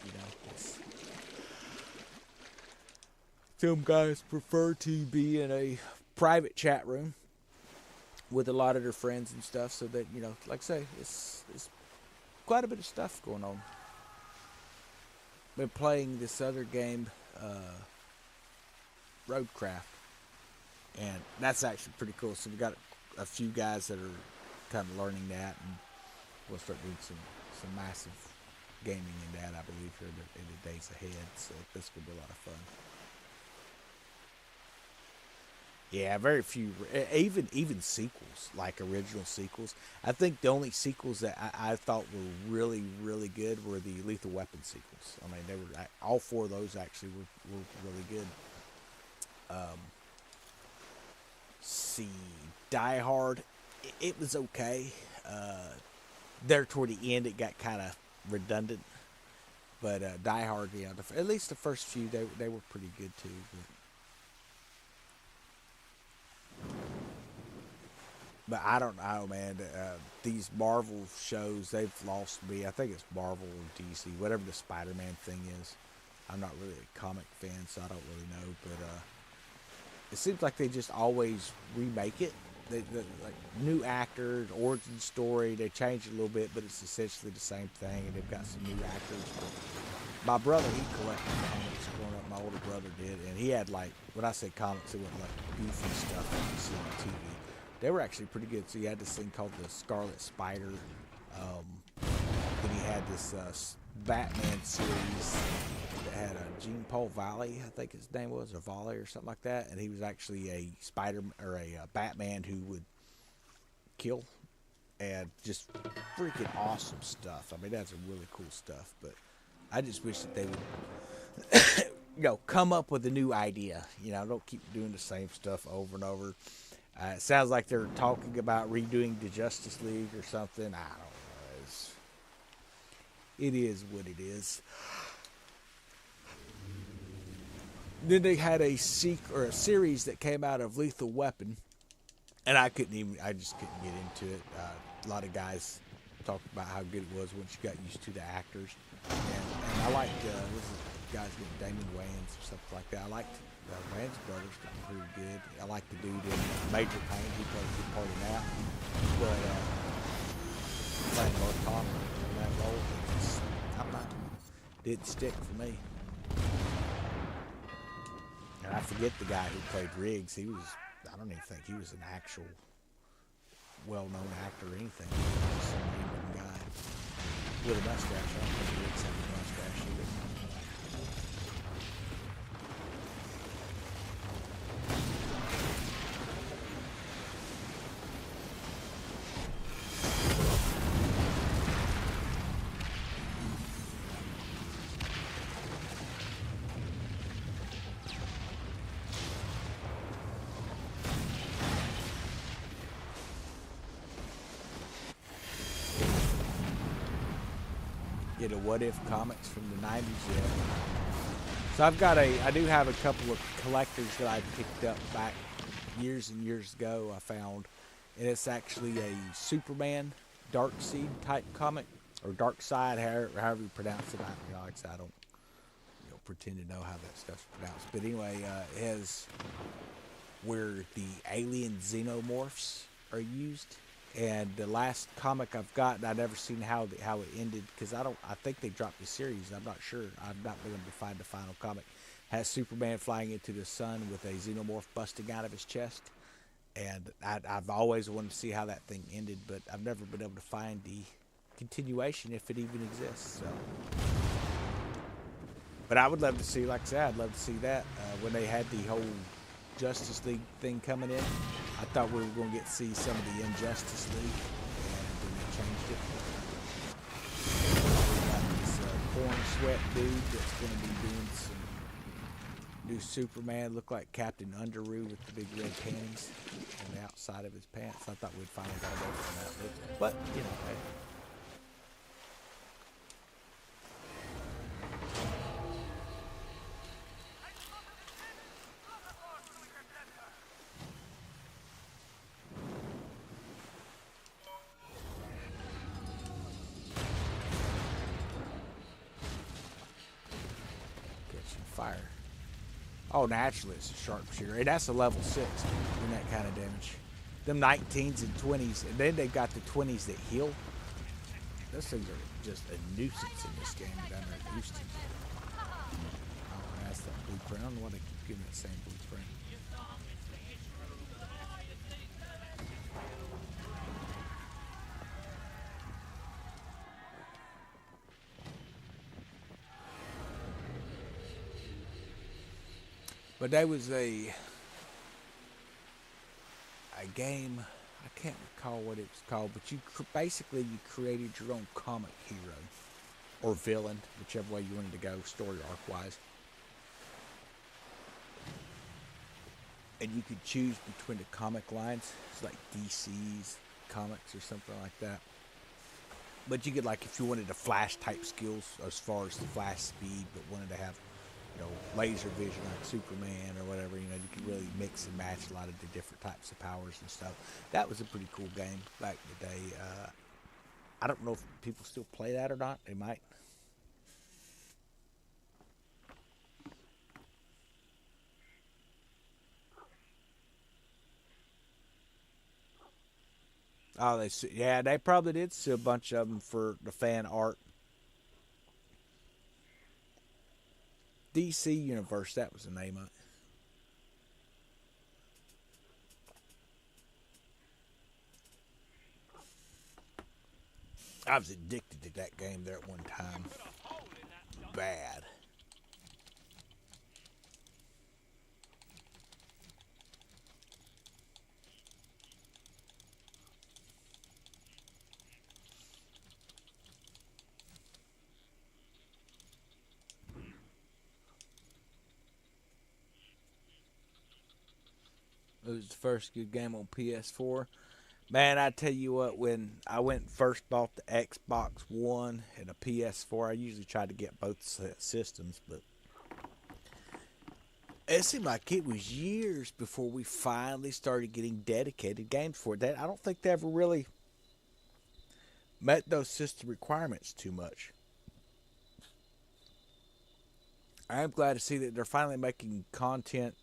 some guys prefer to be in a private chat room with a lot of their friends and stuff, so that like I say, it's quite a bit of stuff going on. Been playing this other game, Roadcraft, and that's actually pretty cool. So we got a few guys that are kind of learning that, and we'll start doing some massive gaming in that, I believe, here in the days ahead. So this will be a lot of fun. Yeah, very few, even sequels, like original sequels. I think the only sequels that I thought were really, really good were the Lethal Weapon sequels. I mean, they were all four of those actually were really good. Die Hard, it was okay. There toward the end, it got kind of redundant. But Die Hard, at least the first few, they were pretty good too. But I don't know, man. These Marvel shows, they've lost me. I think it's Marvel or DC, whatever the Spider-Man thing is. I'm not really a comic fan, so I don't really know. But it seems like they just always remake it. They like new actors, origin story. They change it a little bit, but it's essentially the same thing. And they've got some new actors. But my brother, he collected comics growing up. My older brother did, and he had when I say comics, it wasn't like goofy stuff that you see on TV. They were actually pretty good. So he had this thing called the Scarlet Spider. Then he had this Batman series that had Jean Paul Valley, I think his name was, or Volley or something like that. And he was actually a Batman who would kill, and just freaking awesome stuff. I mean, that's some really cool stuff. But I just wish that they would, come up with a new idea. Don't keep doing the same stuff over and over. It sounds like they're talking about redoing the Justice League or something. I don't know. It is what it is. Then they had a series that came out of Lethal Weapon, and I just couldn't get into it. A lot of guys talked about how good it was once you got used to the actors, and I liked this is guys named Damon Wayans or something like that. I liked Wayans brothers, were pretty good. I like the dude in Major Payne. He played a good part in that. But playing Lord Connor in that role, didn't stick for me. And I forget the guy who played Riggs. I don't even think he was an actual well-known actor or anything. He was just some random guy with a mustache. I don't think Riggs had a mustache either. You know, What If comics from the 90s yet. So I do have a couple of collectors that I picked up back years and years ago. I found, and it's actually a Superman Dark Seed type comic, or Dark Side, however you pronounce it. I don't pretend to know how that stuff's pronounced. But anyway, it has where the alien xenomorphs are used. And the last comic I've gotten, I've never seen how it ended, because I think they dropped the series. I'm not sure. I've not been able to find the final comic. Has Superman flying into the sun with a xenomorph busting out of his chest. And I've always wanted to see how that thing ended, but I've never been able to find the continuation, if it even exists. So, but I would love to see, like I said, I'd love to see that when they had the whole Justice League thing coming in. I thought we were going to get to see some of the Injustice League, and then they changed it. We got this corn sweat dude that's going to be doing some new Superman. Look like Captain Underoos with the big red panties on the outside of his pants. I thought we'd finally got away from that look, but you know, hey. Fire. Oh, naturally it's a sharpshooter. And that's a level 6 doing that kind of damage. Them 19s and 20s, and then they got the 20s that heal. Those things are just a nuisance in this game that I'm not used to. Oh, that's that blueprint. I don't know why they keep giving that same blueprint. But that was a game, I can't recall what it was called, but basically you created your own comic hero or villain, whichever way you wanted to go, story arc wise. And you could choose between the comic lines. It's like DC's comics or something like that. But you could, like, if you wanted the Flash type skills as far as the Flash speed, but wanted to have, laser vision like Superman or whatever, you could really mix and match a lot of the different types of powers and stuff. That was a pretty cool game back in the day. I don't know if people still play that or not. They might. Oh, they probably did see a bunch of them for the fan art. DC Universe, that was the name of it. I was addicted to that game there at one time. Bad. It was the first good game on PS4. Man, I tell you what, when I went and first bought the Xbox One and a PS4, I usually try to get both systems, but it seemed like it was years before we finally started getting dedicated games for it. I don't think they ever really met those system requirements too much. I am glad to see that they're finally making content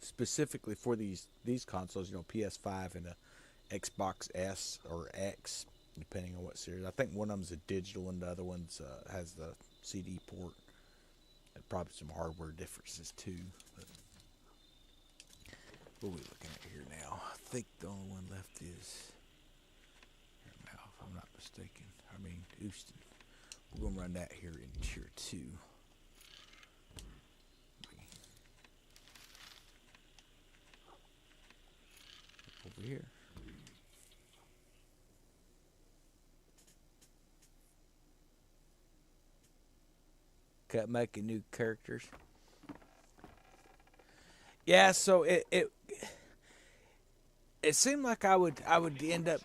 specifically for these consoles, PS5 and a Xbox S or X, depending on what series. I think one of them's a digital and the other one's has the CD port. And probably some hardware differences too. But what are we looking at here now? I think the only one left is now, if I'm not mistaken. Houston. We're gonna run that here in Tier 2. Over here. Kept making new characters. Yeah, so it seemed like I would end up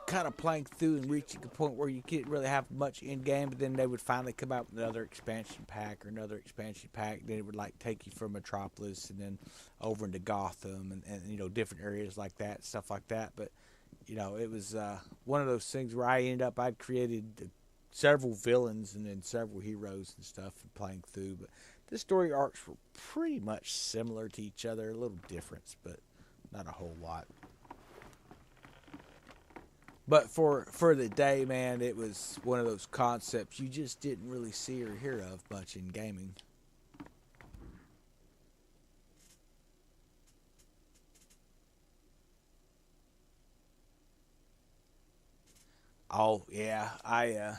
kind of playing through and reaching a point where you couldn't really have much in game, but then they would finally come out with another expansion pack or another expansion pack. Then it would like take you from Metropolis and then over into Gotham and you know, different areas like that, stuff like that. But you know, it was one of those things where I ended up, I'd created several villains and then several heroes and stuff and playing through. But the story arcs were pretty much similar to each other, a little difference, but not a whole lot. But for the day, man, it was one of those concepts you just didn't really see or hear of much in gaming. Oh yeah, I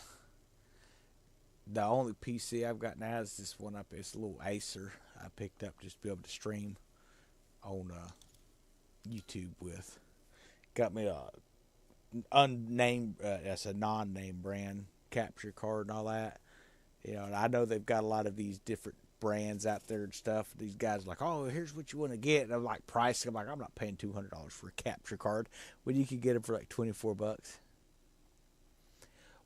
the only PC I've got now is this one up. It's a little Acer I picked up just to be able to stream on YouTube with. Got me a unnamed, that's a non-name brand capture card and all that. You know, and I know they've got a lot of these different brands out there and stuff. These guys are like, oh, here's what you want to get. And I'm like, pricing. I'm like, I'm not paying $200 for a capture card when you can get them for like $24.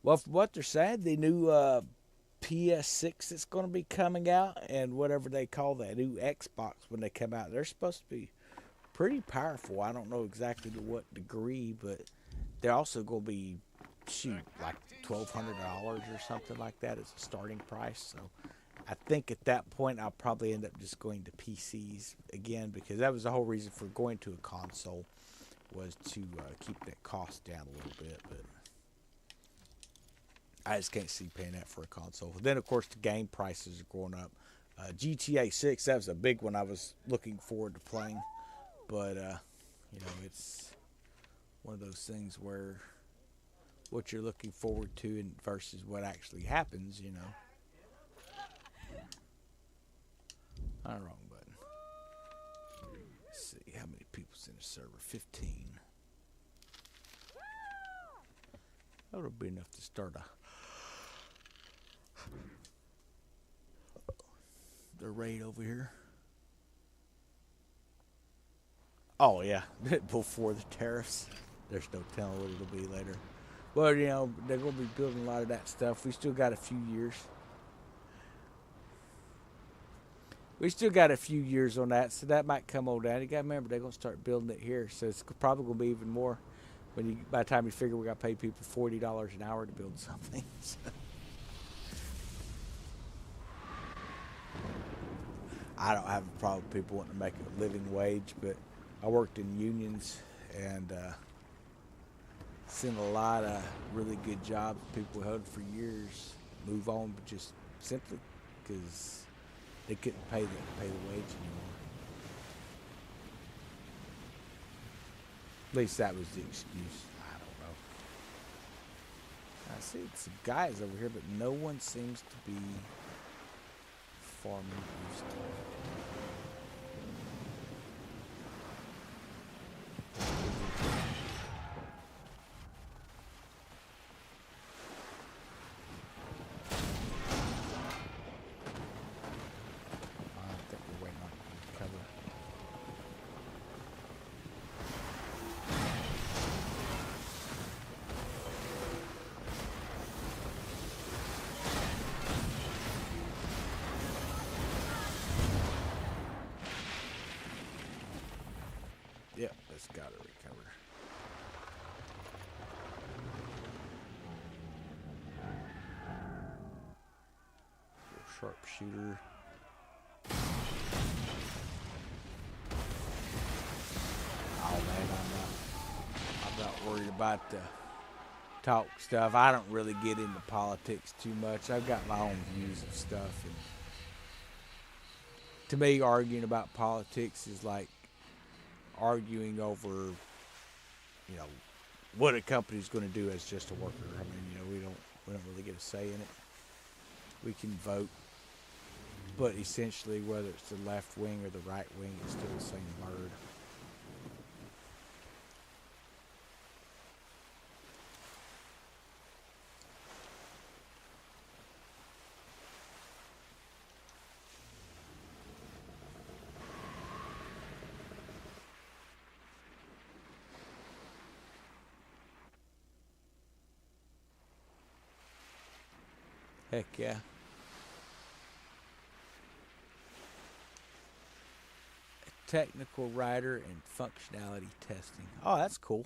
Well, from what they're saying, the new PS6 that's going to be coming out and whatever they call that new Xbox when they come out, they're supposed to be pretty powerful. I don't know exactly to what degree, but they're also going to be, shoot, like $1,200 or something like that as a starting price. So I think at that point I'll probably end up just going to PCs again, because that was the whole reason for going to a console, was to keep that cost down a little bit. But I just can't see paying that for a console. Then, of course, the game prices are going up. GTA 6, that was a big one I was looking forward to playing. But, you know, it's one of those things where what you're looking forward to and versus what actually happens, you know. Wrong button. Let's see, how many people's in the server? 15. That would be enough to start the raid over here. Oh yeah, before the tariffs. There's no telling what it'll be later. Well, you know, they're going to be building a lot of that stuff. We still got a few years. We still got a few years on that, so that might come on down. You got to remember, they're going to start building it here, so it's probably going to be even more when you, by the time you figure we got to pay people $40 an hour to build something. I don't have a problem with people wanting to make a living wage, but I worked in unions and seen a lot of really good jobs people held for years move on, but just simply because they couldn't pay the wage anymore. At least that was the excuse. I don't know. I see some guys over here, but no one seems to be farming used to. Yep, it's got to recover. Sharpshooter. Oh man, I'm not worried about the talk stuff. I don't really get into politics too much. I've got my own views of stuff, and to me, arguing about politics is like arguing over, you know, what a company's going to do as just a worker. I mean, you know, we don't really get a say in it. We can vote, but essentially, whether it's the left wing or the right wing, it's still the same bird. Heck yeah. Technical writer and functionality testing. Oh, that's cool.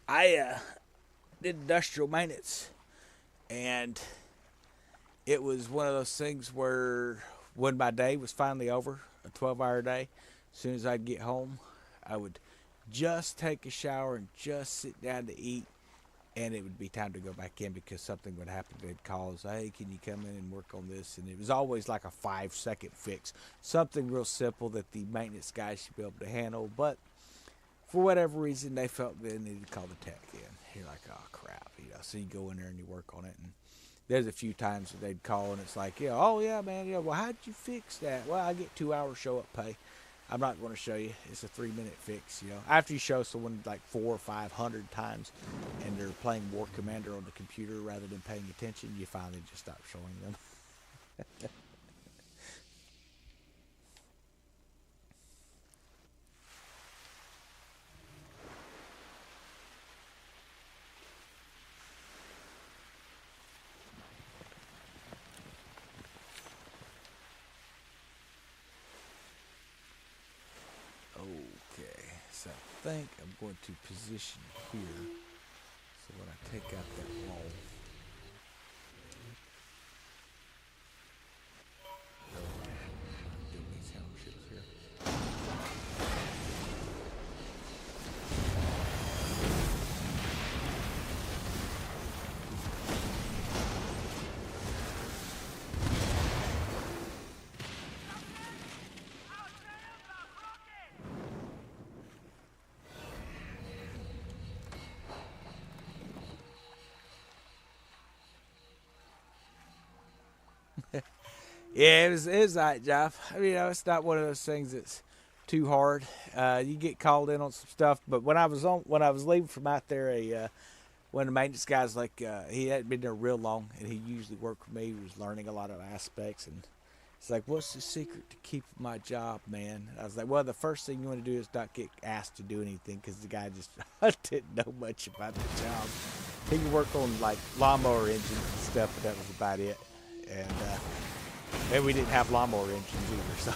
I did industrial maintenance, and it was one of those things where when my day was finally over, a 12-hour day, as soon as I'd get home, I would just take a shower and just sit down to eat, and it would be time to go back in because something would happen. They'd call us, hey, can you come in and work on this? And it was always like a 5-second fix, something real simple that the maintenance guys should be able to handle. But for whatever reason, they felt they needed to call the tech in. You're like, oh crap, so you go in there and you work on it. And there's a few times that they'd call and it's like, yeah, oh yeah, man, yeah. Well, how'd you fix that? Well, I get 2 hours show up pay. I'm not going to show you. It's a 3-minute fix. After you show someone like 400 or 500 times, and they're playing War Commander on the computer rather than paying attention, you finally just stop showing them. Okay, so I think I'm going to position here. So when I take out that wall, do these helm ships here. Yeah, it was all right, Jeff. I mean, it's not one of those things that's too hard. You get called in on some stuff, but when I was leaving from out there, one of the maintenance guys, like, he hadn't been there real long, and he usually worked for me. He was learning a lot of aspects, and he's like, "What's the secret to keep my job, man?" I was like, "Well, the first thing you want to do is not get asked to do anything, because the guy just didn't know much about the job. He could work on like lawnmower engines and stuff, but that was about it." And we didn't have lawnmower engines either, so.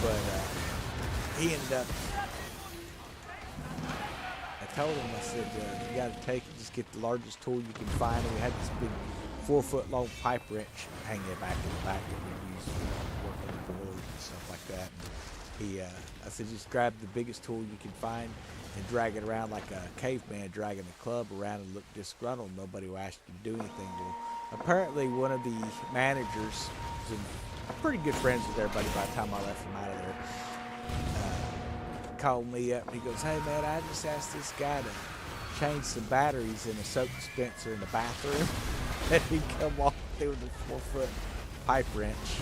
But he ended up. I told him, I said, you got to take it, just get the largest tool you can find. And we had this big 4-foot-long pipe wrench hanging back in the back that we used to work on the boilers and stuff like that. And I said, just grab the biggest tool you can find and drag it around like a caveman dragging a club around and look disgruntled. Nobody will ask you to do anything. Well, apparently one of the managers, and I'm pretty good friends with everybody by the time I left from out of there, called me up and he goes, "Hey man, I just asked this guy to change some batteries in a soap dispenser in the bathroom." And he come walking through with a 4-foot pipe wrench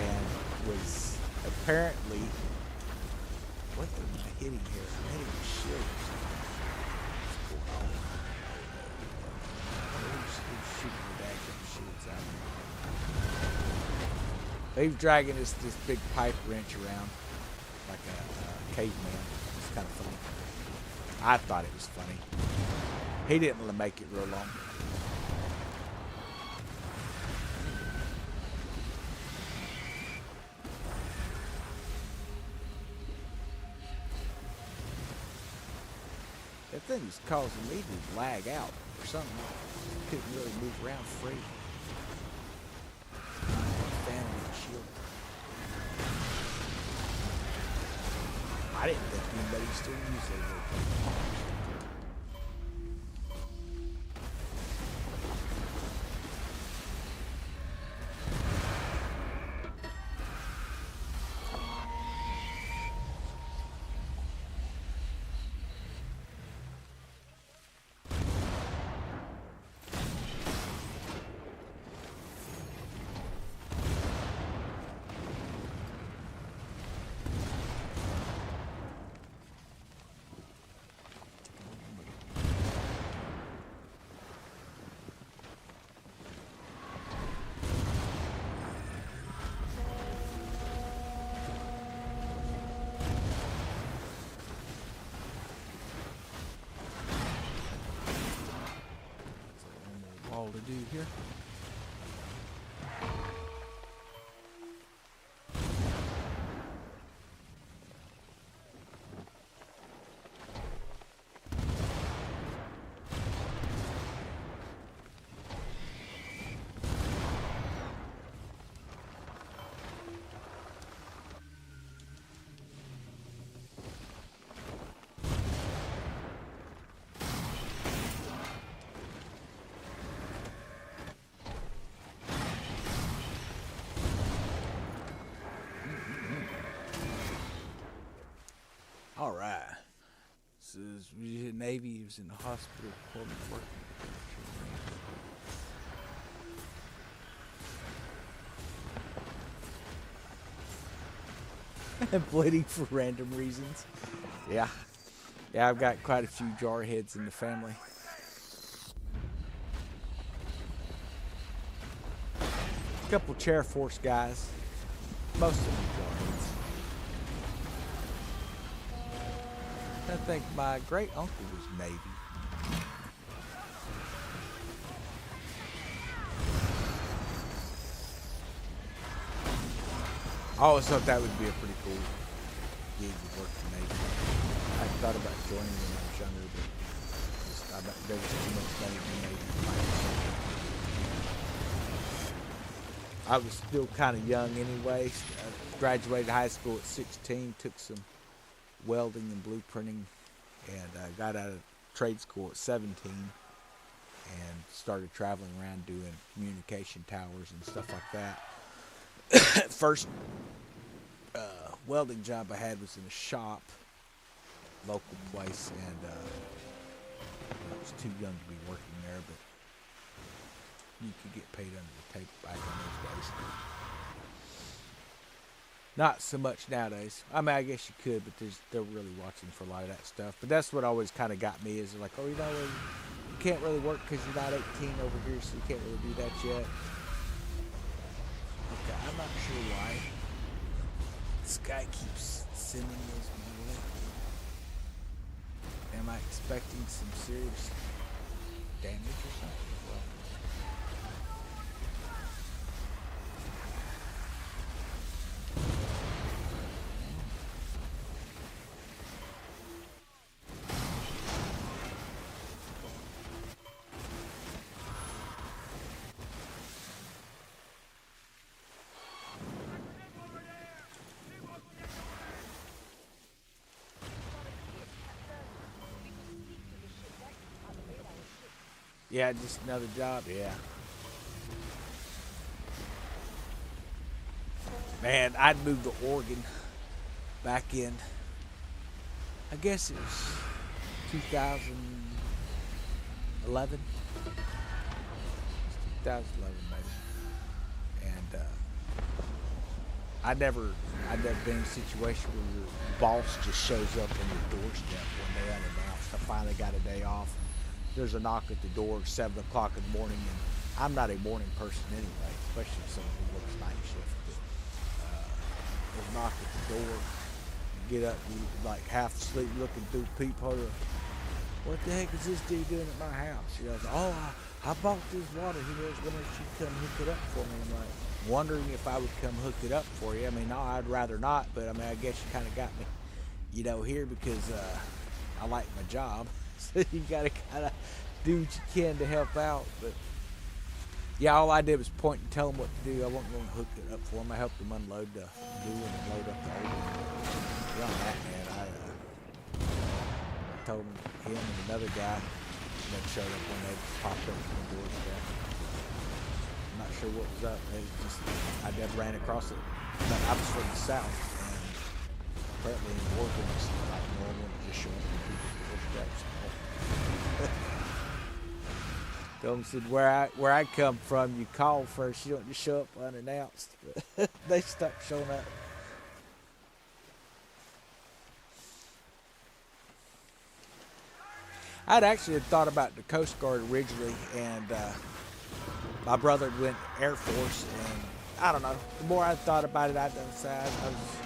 and was apparently, what am I hitting here? I'm hitting the shield or something. What's going on? Who's shooting the daggum shields out? He was dragging this big pipe wrench around like a caveman. It's kind of funny. I thought it was funny. He didn't make it real long. That thing was causing me to lag out or something. I couldn't really move around free. Fan of the shield. I didn't think anybody still used those. do here. All right. So he was in the Navy. He was in the hospital department working. Bleeding for random reasons. Yeah. Yeah, I've got quite a few jarheads in the family. A couple chair force guys. Most of them jarheads. I think my great uncle was Navy. I always thought that would be a pretty cool gig to work for Navy. I thought about joining when I was younger, but there was too much money in the Navy. I was still kind of young anyway. I graduated high school at 16, took some welding and blueprinting, and got out of trade school at 17 and started traveling around doing communication towers and stuff like that. First welding job I had was in a shop, local place, and I was too young to be working there, but you could get paid under the table back in those days. Not so much nowadays. I mean, I guess you could, but they're really watching for a lot of that stuff. But that's what always kind of got me, is like, oh, you know, you can't really work because you're not 18 over here, so you can't really do that yet. Okay, I'm not sure why this guy keeps sending those my way. Am I expecting some serious damage or something? Yeah, just another job, yeah. Man, I'd moved to Oregon back in, I guess it was 2011. 2011 maybe. And I'd never been in a situation where your boss just shows up on your doorstep one day unannounced. I finally got a day off. There's a knock at the door, 7 o'clock in the morning, and I'm not a morning person anyway, especially someone who works night shift. But there's a knock at the door, you get up, you like half asleep, looking through the peephole. What the heck is this dude doing at my house? You know, oh, I bought this water. He was wondering if she'd come hook it up for me. I'm like, wondering if I would come hook it up for you. I mean, no, I'd rather not, but I mean, I guess you kind of got me, you know, here because I like my job. So you gotta kind of do what you can to help out. But yeah, all I did was point and tell them what to do. I wasn't going to hook it up for them. I helped them unload the new one and load up the old one. Beyond that, man, I told him and another guy that showed up when they popped up on the doorstep. I'm not sure what was up. They just, I never ran across it. But I was from the south, and apparently in Oregon it's like normal to just show up on people's doorsteps. Tom said, where I come from, you call first. You don't just show up unannounced. But they stopped showing up. I'd actually had thought about the Coast Guard originally, and my brother went Air Force, and I don't know. The more I thought about it, I decided I was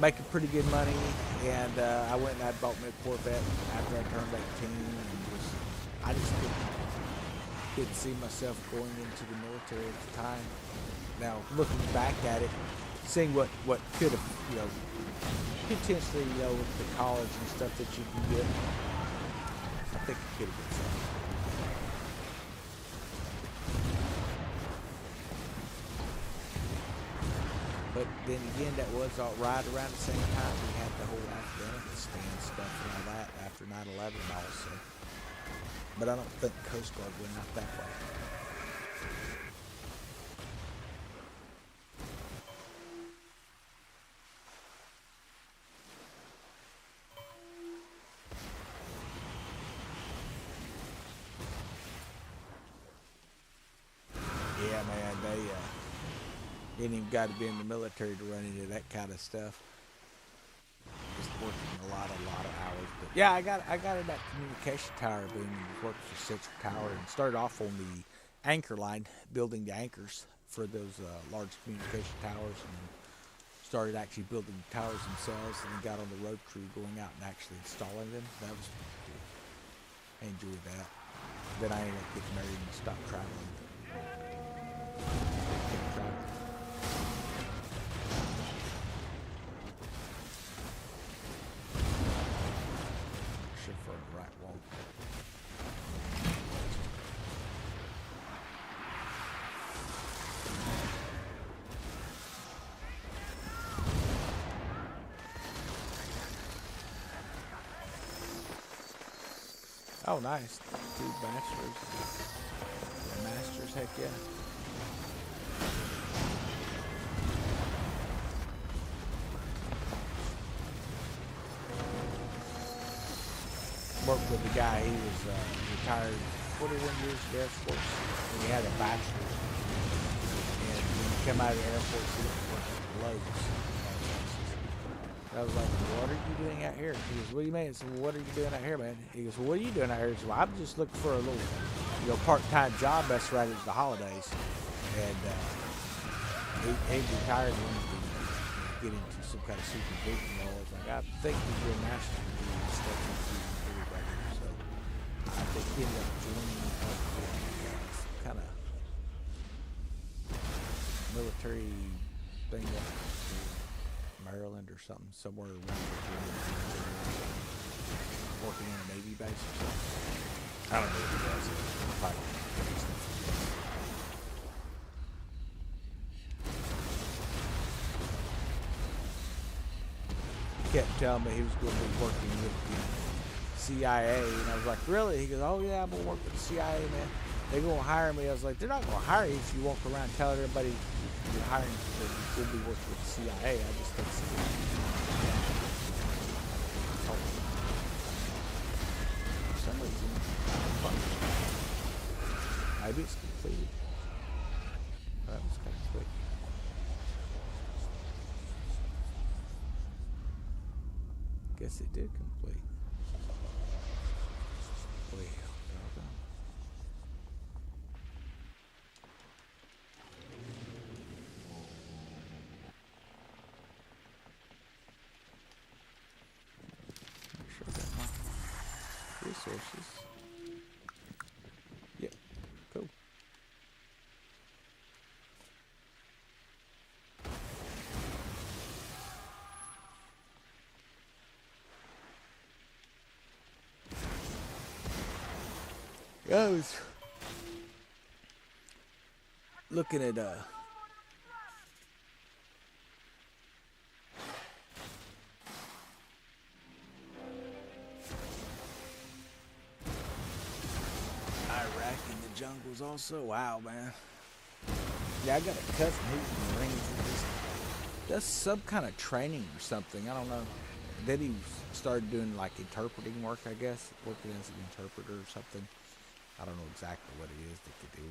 making pretty good money, and I went and I bought me a Corvette after I turned 18. And I just couldn't Didn't see myself going into the military at the time. Now, looking back at it, seeing what could have, potentially, with the college and stuff that you can get, I think it could have been something. But then again, that was all right around the same time we had the whole Afghanistan stuff and all that after 9/11 also. But I don't think Coast Guard went out that way. Yeah, man, they ain't even got to be in the military to run into that kind of stuff. Just working a lot of hours. But yeah, I got in that communication tower boom and worked for Central Tower and started off on the anchor line, building the anchors for those large communication towers, and started actually building the towers themselves, and then got on the road crew going out and actually installing them. That was pretty cool. I enjoyed that. Then I ended up getting married and stopped traveling. Kept traveling. Shift on the right wall. Oh, nice. 2 bachelors. A master's, heck yeah. Worked with a guy, he was retired 41 years of the Air Force, and he had a bachelor's. And when he came out of the Air Force, he worked at Lowe's. I was like, what are you doing out here? He goes, what do you mean? I said, well, what are you doing out here, man? He goes, well, what are you doing out here? He said, well, I'm just looking for a little, part-time job that's right at the holidays. And he retired and wanted to get into some kind of supervision role. I was like, I think he's your master's degree and stuff into everybody. So I think he ended up joining some kind of military thing up in Maryland or something, somewhere around Virginia, working on a Navy base or something. I don't know what he does. He kept telling me he was going to be working with the CIA, and I was like, really? He goes, oh yeah, I'm going to work with the CIA, man. They're going to hire me. I was like, they're not going to hire you if you walk around telling everybody you're hiring that you'll be working with the CIA. I just think so. For some reason, maybe it's completed. That was kind of quick. Guess it did complete. Well, doggone. Make sure I got my resources. Yep, cool. I was looking at Iraq in the jungles also. Wow, man. Yeah, I got a cousin who's in the Marines and just does some kind of training or something. I don't know. Then he started doing like interpreting work, I guess, working as an interpreter or something. I don't know exactly what it is that they do.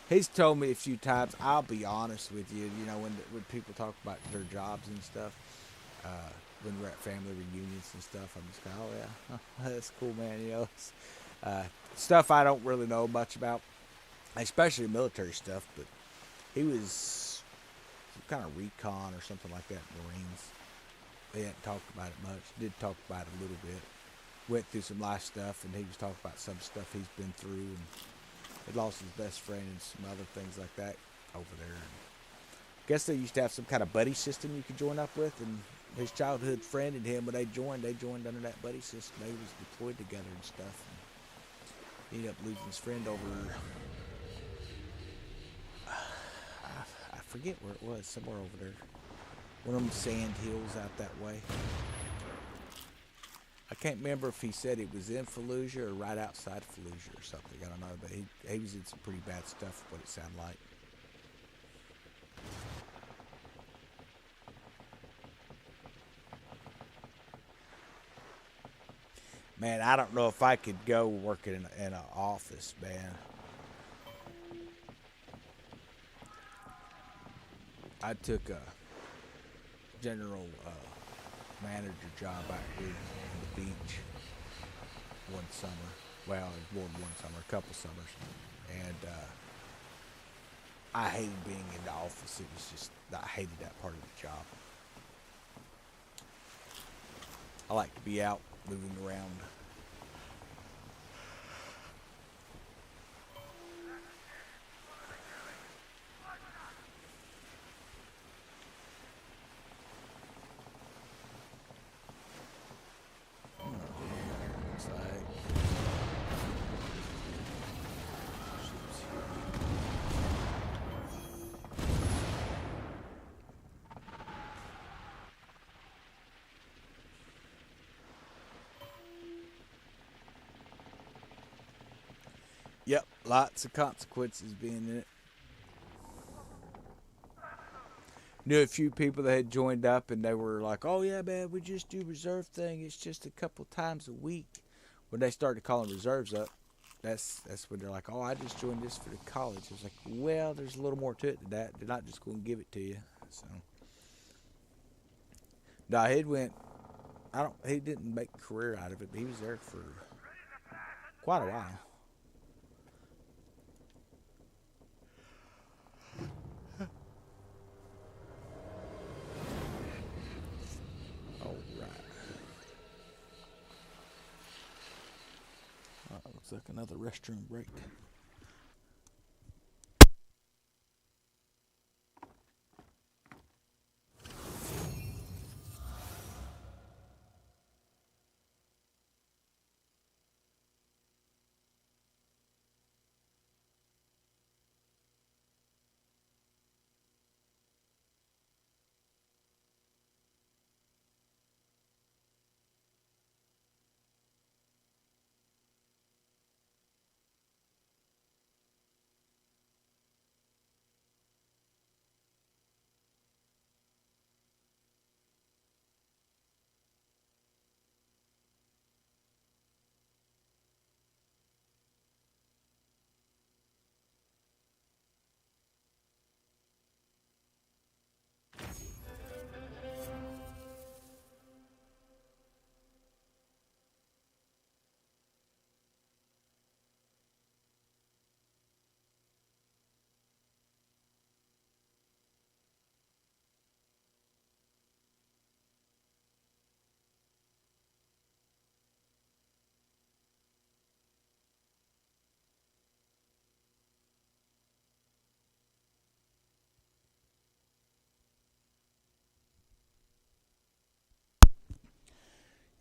He's told me a few times, I'll be honest with you, when people talk about their jobs and stuff, when we're at family reunions and stuff, I'm just going, oh yeah, that's cool, man, stuff I don't really know much about, especially military stuff, but he was some kind of recon or something like that in the Marines. They hadn't talked about it much, did talk about it a little bit. Went through some life stuff, and he was talking about some stuff he's been through, and He lost his best friend and some other things like that over there. I guess they used to have some kind of buddy system you could join up with, and his childhood friend and him, when they joined under that buddy system. They was deployed together and stuff. And he ended up losing his friend over, I forget where it was, somewhere over there. One of them sand hills out that way. I can't remember if he said it was in Fallujah or right outside Fallujah or something. I don't know, but he was in some pretty bad stuff, what it sounded like. Man, I don't know if I could go work in an office, man. I took a general manager job out here on the beach one summer. Well, more than one summer, a couple summers. And I hated being in the office. It was just, I hated that part of the job. I like to be out, moving around. Looks like yep, lots of consequences being in it. Knew a few people that had joined up and they were like, "Oh yeah, man, we just do reserve thing. It's just a couple times a week." When they started calling reserves up, that's when they're like, "Oh, I just joined this for the college." It's like, well, there's a little more to it than that. They're not just going to give it to you. So, no, he went. I don't. He didn't make a career out of it, but he was there for quite a while. All right. Looks like another restroom break.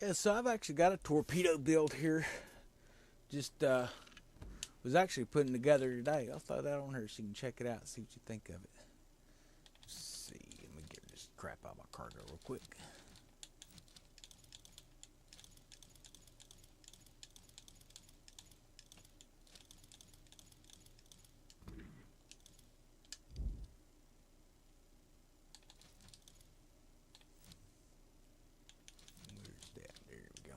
Yeah, so I've actually got a torpedo build here. Just was actually putting together today. I'll throw that on here so you can check it out and see what you think of it. Let's see, let me get this crap out of my cargo real quick. Where's that? There we go.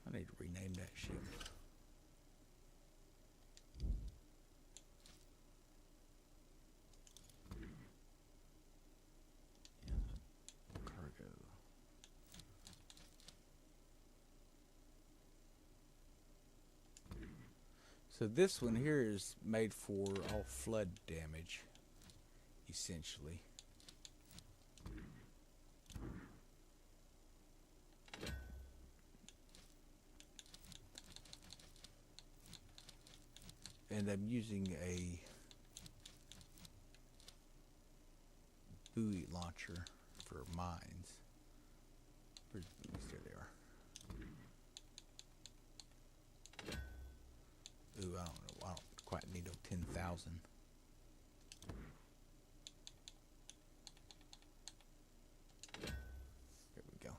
I need to rename that ship. Cargo. So this one here is made for all flood damage, essentially. and I'm using a buoy launcher for mines. Where's the buoys? There they are. Ooh, I don't know. I don't quite need no 10,000. There we go.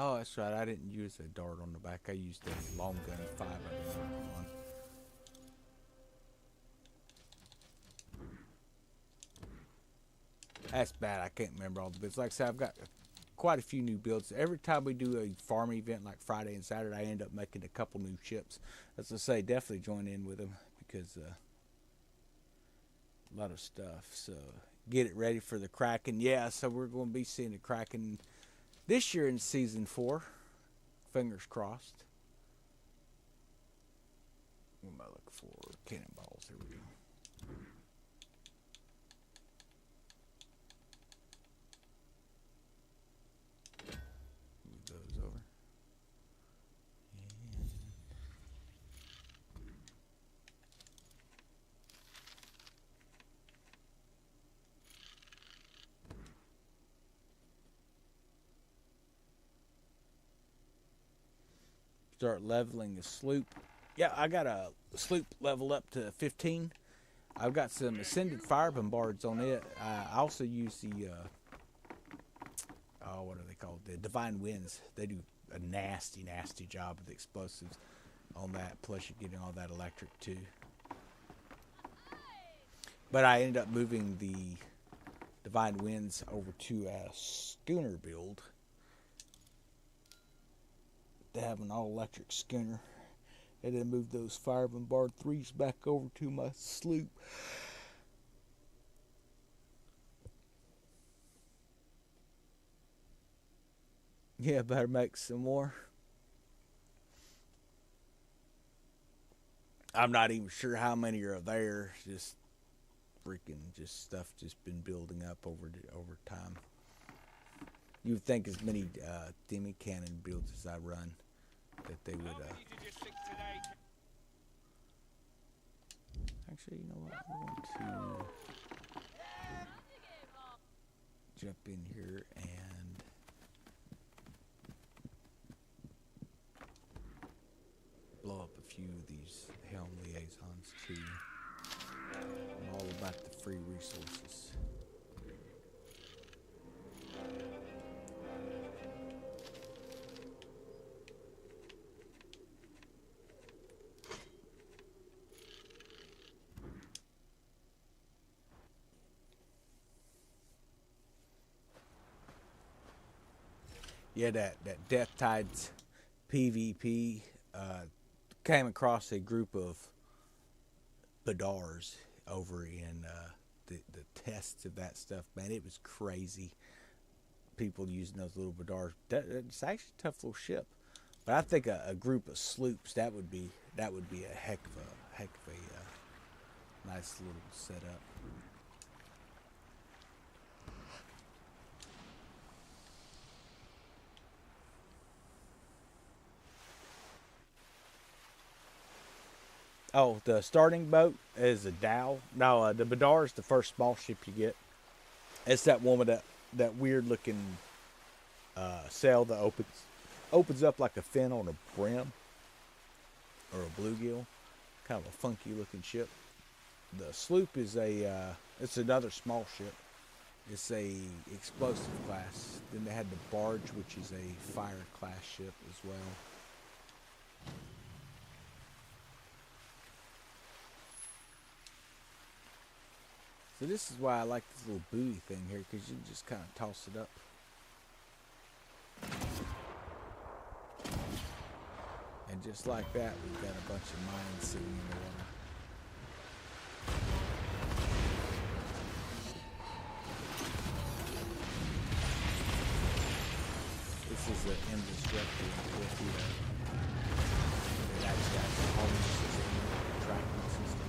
Oh, that's right. I didn't use a dart on the back. I used a long gun 5 I didn't work on. That's bad. I can't remember all the builds. Like I said, I've got quite a few new builds. Every time we do a farm event like Friday and Saturday, I end up making a couple new ships. As I say, definitely join in with them because a lot of stuff. So get it ready for the Kraken. Yeah, so we're going to be seeing the Kraken this year in Season 4. Fingers crossed. What am I looking for? Cannonballs. Here we go. Move those over. Start leveling the sloop. Yeah, I got a sloop leveled up to 15. I've got some ascended fire bombards on it. I also use the what are they called? The Divine Winds. They do a nasty job with the explosives on that. Plus you're getting all that electric too. But I ended up moving the Divine Winds over to a schooner build. To have an all-electric schooner, and then move those fire bombard 3s back over to my sloop. Yeah, better make some more. I'm not even sure how many are there. Just freaking, just stuff just been building up over time. You would think as many demon cannon builds as I run that they would. Actually, you know what? I'm going to jump in here and blow up a few of these Helm liaisons too. I'm all about the free resources. Yeah, that Death Tides PvP came across a group of Badars over in the tests of that stuff. Man, it was crazy. People using those little Badars. It's actually a tough little ship. But I think a group of sloops that would be a heck of a nice little setup. Oh, the starting boat is a Dow. No, the Badar is the first small ship you get. It's that one with that weird looking sail that opens up like a fin on a brim or a bluegill. Kind of a funky looking ship. The sloop is it's another small ship. It's a explosive class. Then they had the barge, which is a fire class ship as well. So this is why I like this little buoy thing here, because you can just kind of toss it up. And just like that, we've got a bunch of mines sitting in the water. This is an indestructible torpedo. That's got the homing system, tracking system.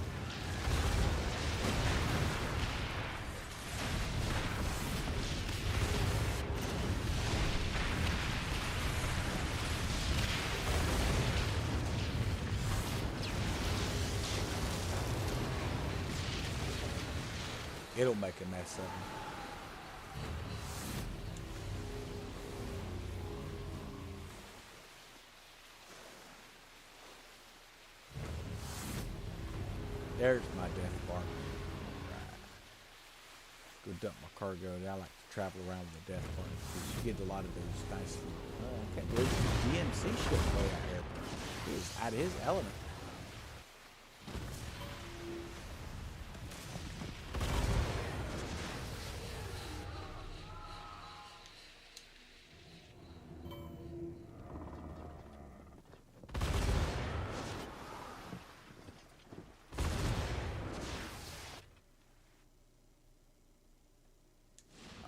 It'll make a mess of them. There's my death bar. Right. Go dump my cargo. I like to travel around with the death bar because you get a lot of those nice. I can't believe the DMC ship way out here. He is out of his element.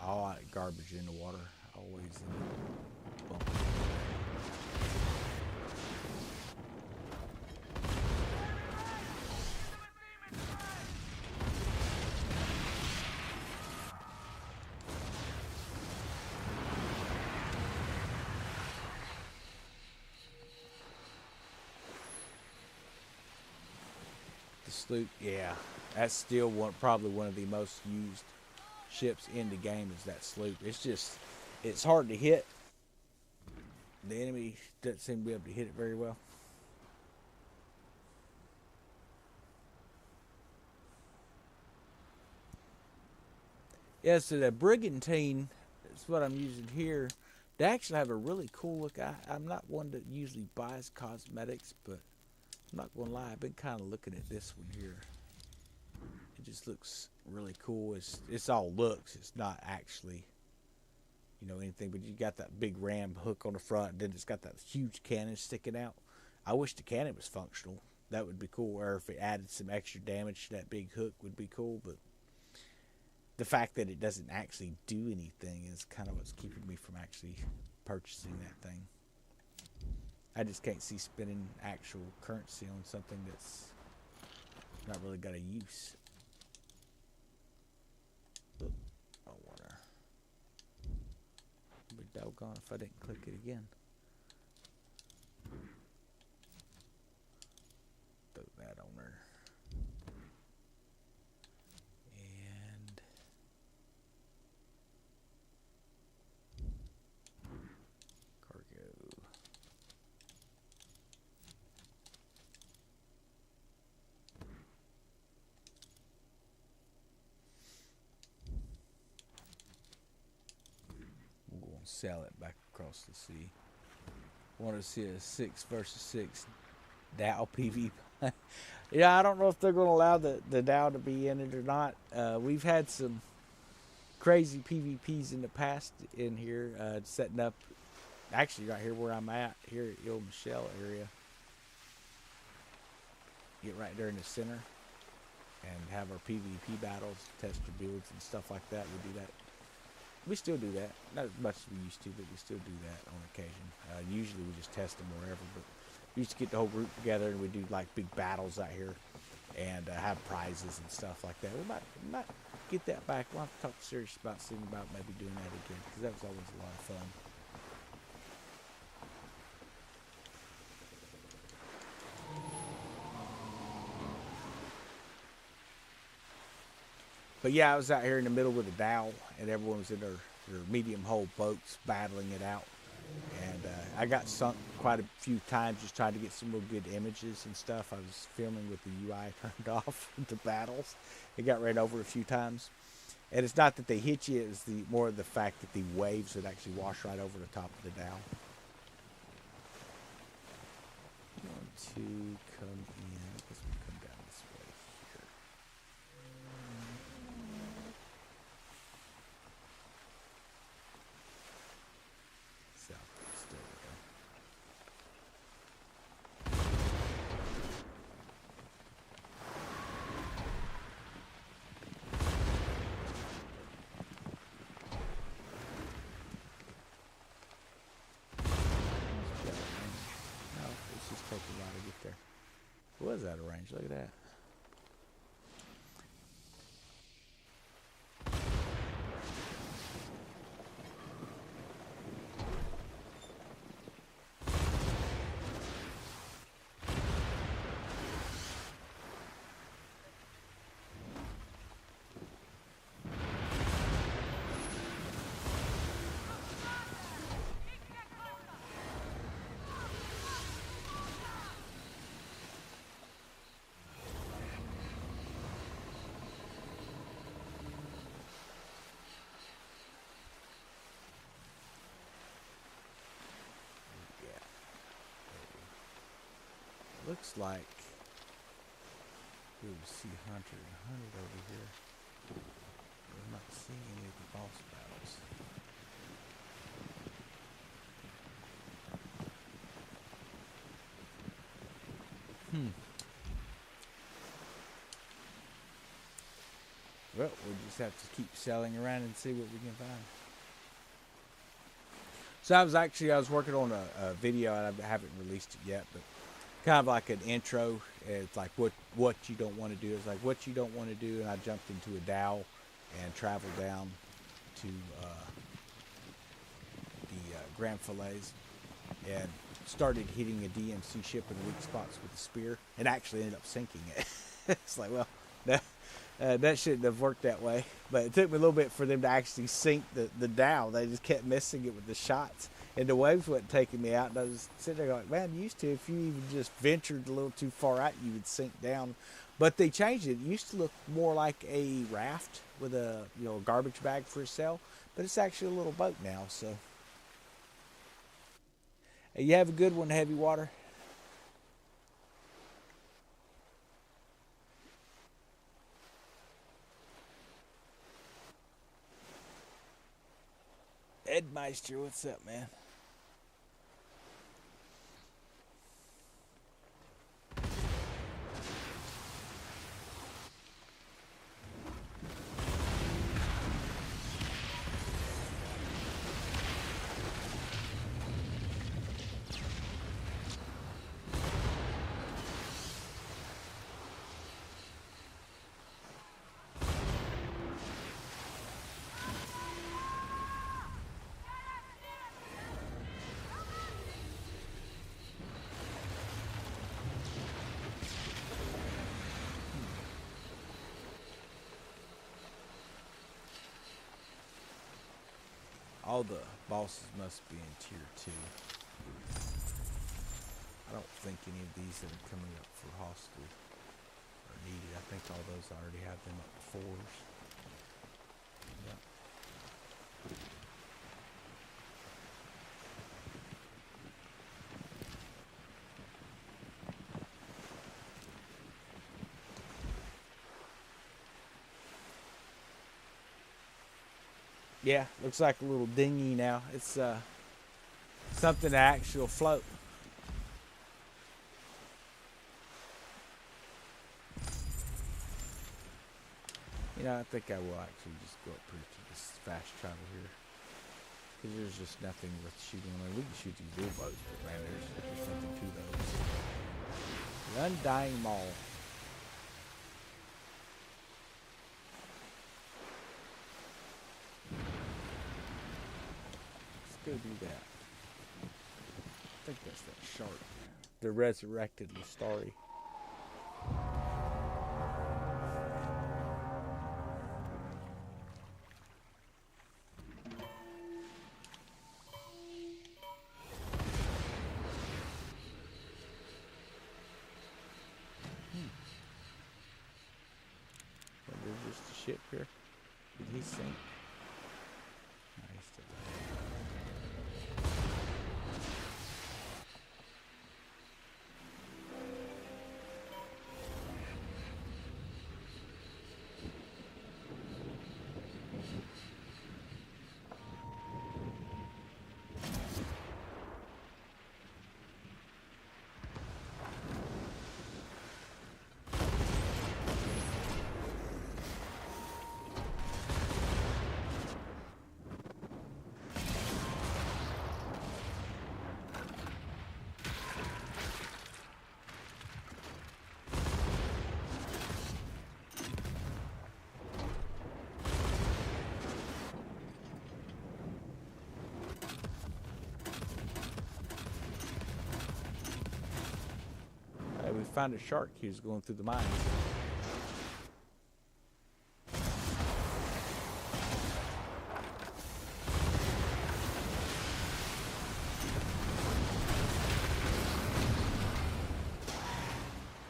All that garbage in the water, always in the bump. The sloop, yeah, that's still probably one of the most used ships in the game is that sloop. It's hard to hit. The enemy doesn't seem to be able to hit it very well. Yeah, so the brigantine is what I'm using here. They actually have a really cool look. I'm not one that usually buys cosmetics, but I'm not gonna lie, I've been kind of looking at this one here. It just looks really cool. It's all looks. It's not actually, anything. But you got that big ram hook on the front, and then it's got that huge cannon sticking out. I wish the cannon was functional. That would be cool. Or if it added some extra damage to that big hook would be cool. But the fact that it doesn't actually do anything is kind of what's keeping me from actually purchasing that thing. I just can't see spending actual currency on something that's not really got a use. I wonder. I'd be doggone if I didn't click it again. Throw that on there. And cargo. We'll go and sell it back across the sea. Want to see a 6 versus 6 Dow PV. Yeah, I don't know if they're going to allow the Dow to be in it or not. We've had some crazy PvPs in the past in here, setting up, actually right here where I'm at, here at Ile Michelle area. Get right there in the center and have our PvP battles, test your builds and stuff like that. We do that. We still do that. Not as much as we used to, but we still do that on occasion. Usually we just test them wherever, but we used to get the whole group together and we do like big battles out here and have prizes and stuff like that. We might get that back. We'll have to talk serious about seeing about maybe doing that again because that was always a lot of fun. But yeah, I was out here in the middle with the Dow, and everyone was in their medium hull boats battling it out. And I got sunk quite a few times just trying to get some real good images and stuff. I was filming with the UI turned off the battles. It got ran over a few times. And it's not that they hit you, it's more of the fact that the waves would actually wash right over the top of the Dow. Want to come in. I guess we'll come down this way here. Southeast, there we go. No, it's just taking a while to get was out of range. Look at that. Looks like we would see Hunter and Hunted over here. We're not seeing any of the boss battles. Well, we'll just have to keep selling around and see what we can find. So I was working on a video, and I haven't released it yet, but kind of like an intro. It's like what you don't want to do. It's like what you don't want to do, and I jumped into a Dow and traveled down to the Grand Fillets and started hitting a DMC ship in weak spots with a spear, and actually ended up sinking it. It's like, well, that shouldn't have worked that way. But it took me a little bit for them to actually sink the Dow. They just kept missing it with the shots. And the waves wasn't taking me out. And I was sitting there like, man, used to, if you even just ventured a little too far out, you would sink down. But they changed it. It used to look more like a raft with a garbage bag for a sail. But it's actually a little boat now. So hey, you have a good one, Heavy Water. Ed Meister, what's up, man? All the bosses must be in tier 2. I don't think any of these that are coming up for hostile are needed. I think all those already have them up to 4s. Yeah, looks like a little dinghy now. It's something to actually float. I think I will actually just go up here to this fast travel here. Because there's just nothing worth shooting. I mean, we can shoot these U-boats, but man, there's nothing to those. The Undying Maul. Go do that. I think that's that shark. The resurrected Lestari. There's just a ship here. Did he sink? No, he's still there. found a shark. He was going through the mines.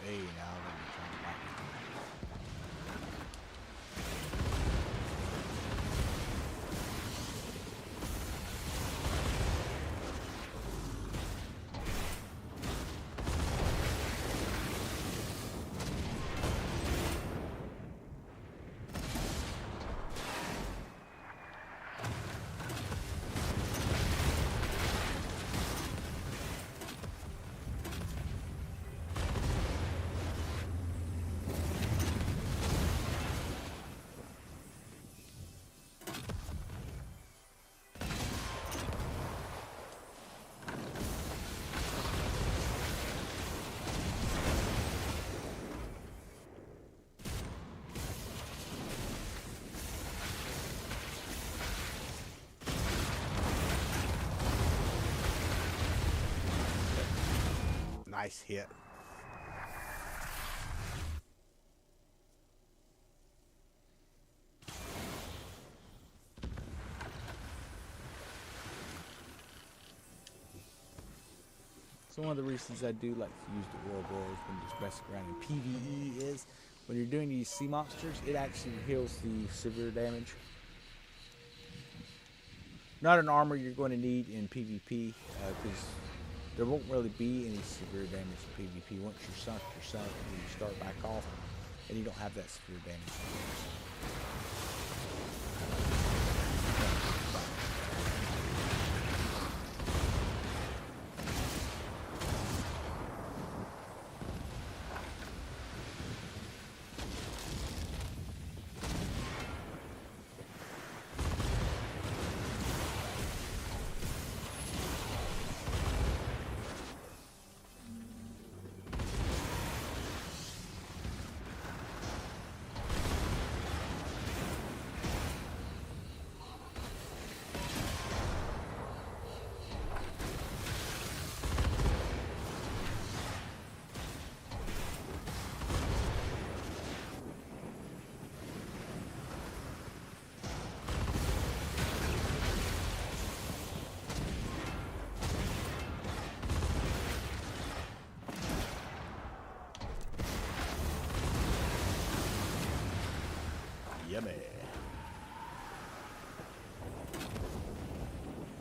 Hey, now let me turn it back. Nice hit. So one of the reasons I do like to use the Ouroboros when just messing around in PvE is when you're doing these sea monsters, it actually heals the severe damage. Not an armor you're going to need in PvP because there won't really be any severe damage in PvP. Once you're sunk, and you start back off, and you don't have that severe damage. Yummy.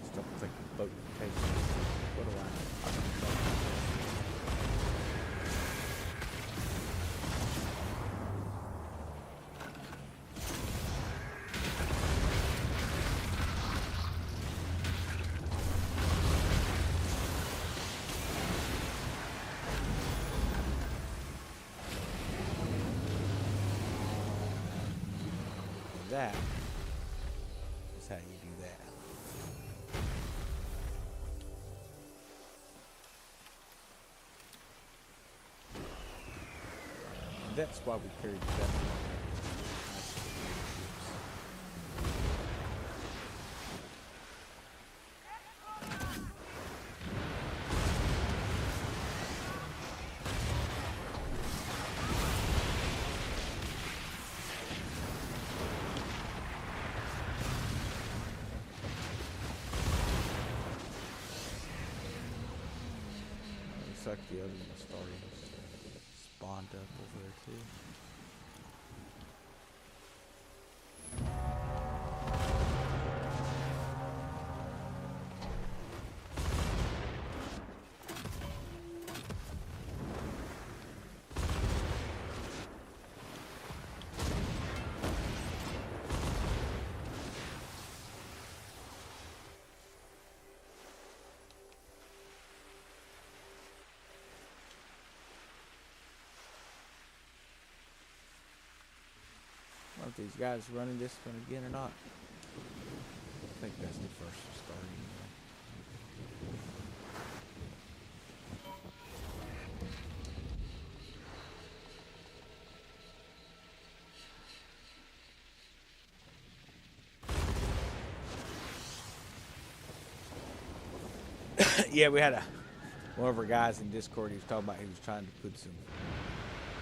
Stop thinking boat cases. What do that is how you do that. And that's why we carried that. Looks like the other one started spawned up over there too. I don't know if these guys running this one again or not. I think that's the first starting. Yeah, we had a one of our guys in Discord, he was talking about he was trying to put some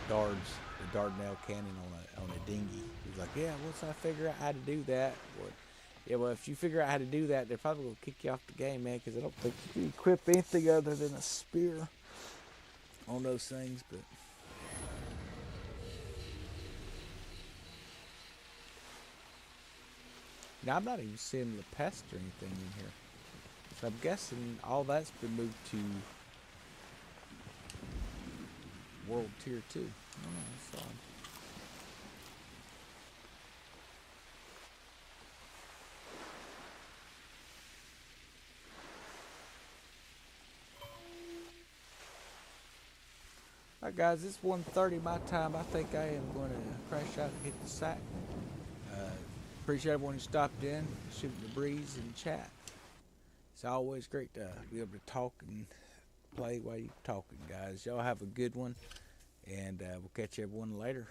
darts, the Dardanelle cannon on a dinghy. He's like, yeah, once I figure out how to do that, what? Yeah, well, if you figure out how to do that, they're probably gonna kick you off the game, man, because I don't think you can equip anything other than a spear on those things. But now I'm not even seeing the pest or anything in here, so I'm guessing all that's been moved to World Tier 2. Oh, that's odd. Alright guys, it's 1:30 my time. I think I am going to crash out and hit the sack. Appreciate everyone who stopped in, shooting the breeze and chat. It's always great to be able to talk and play while you're talking, guys. Y'all have a good one, and we'll catch everyone later.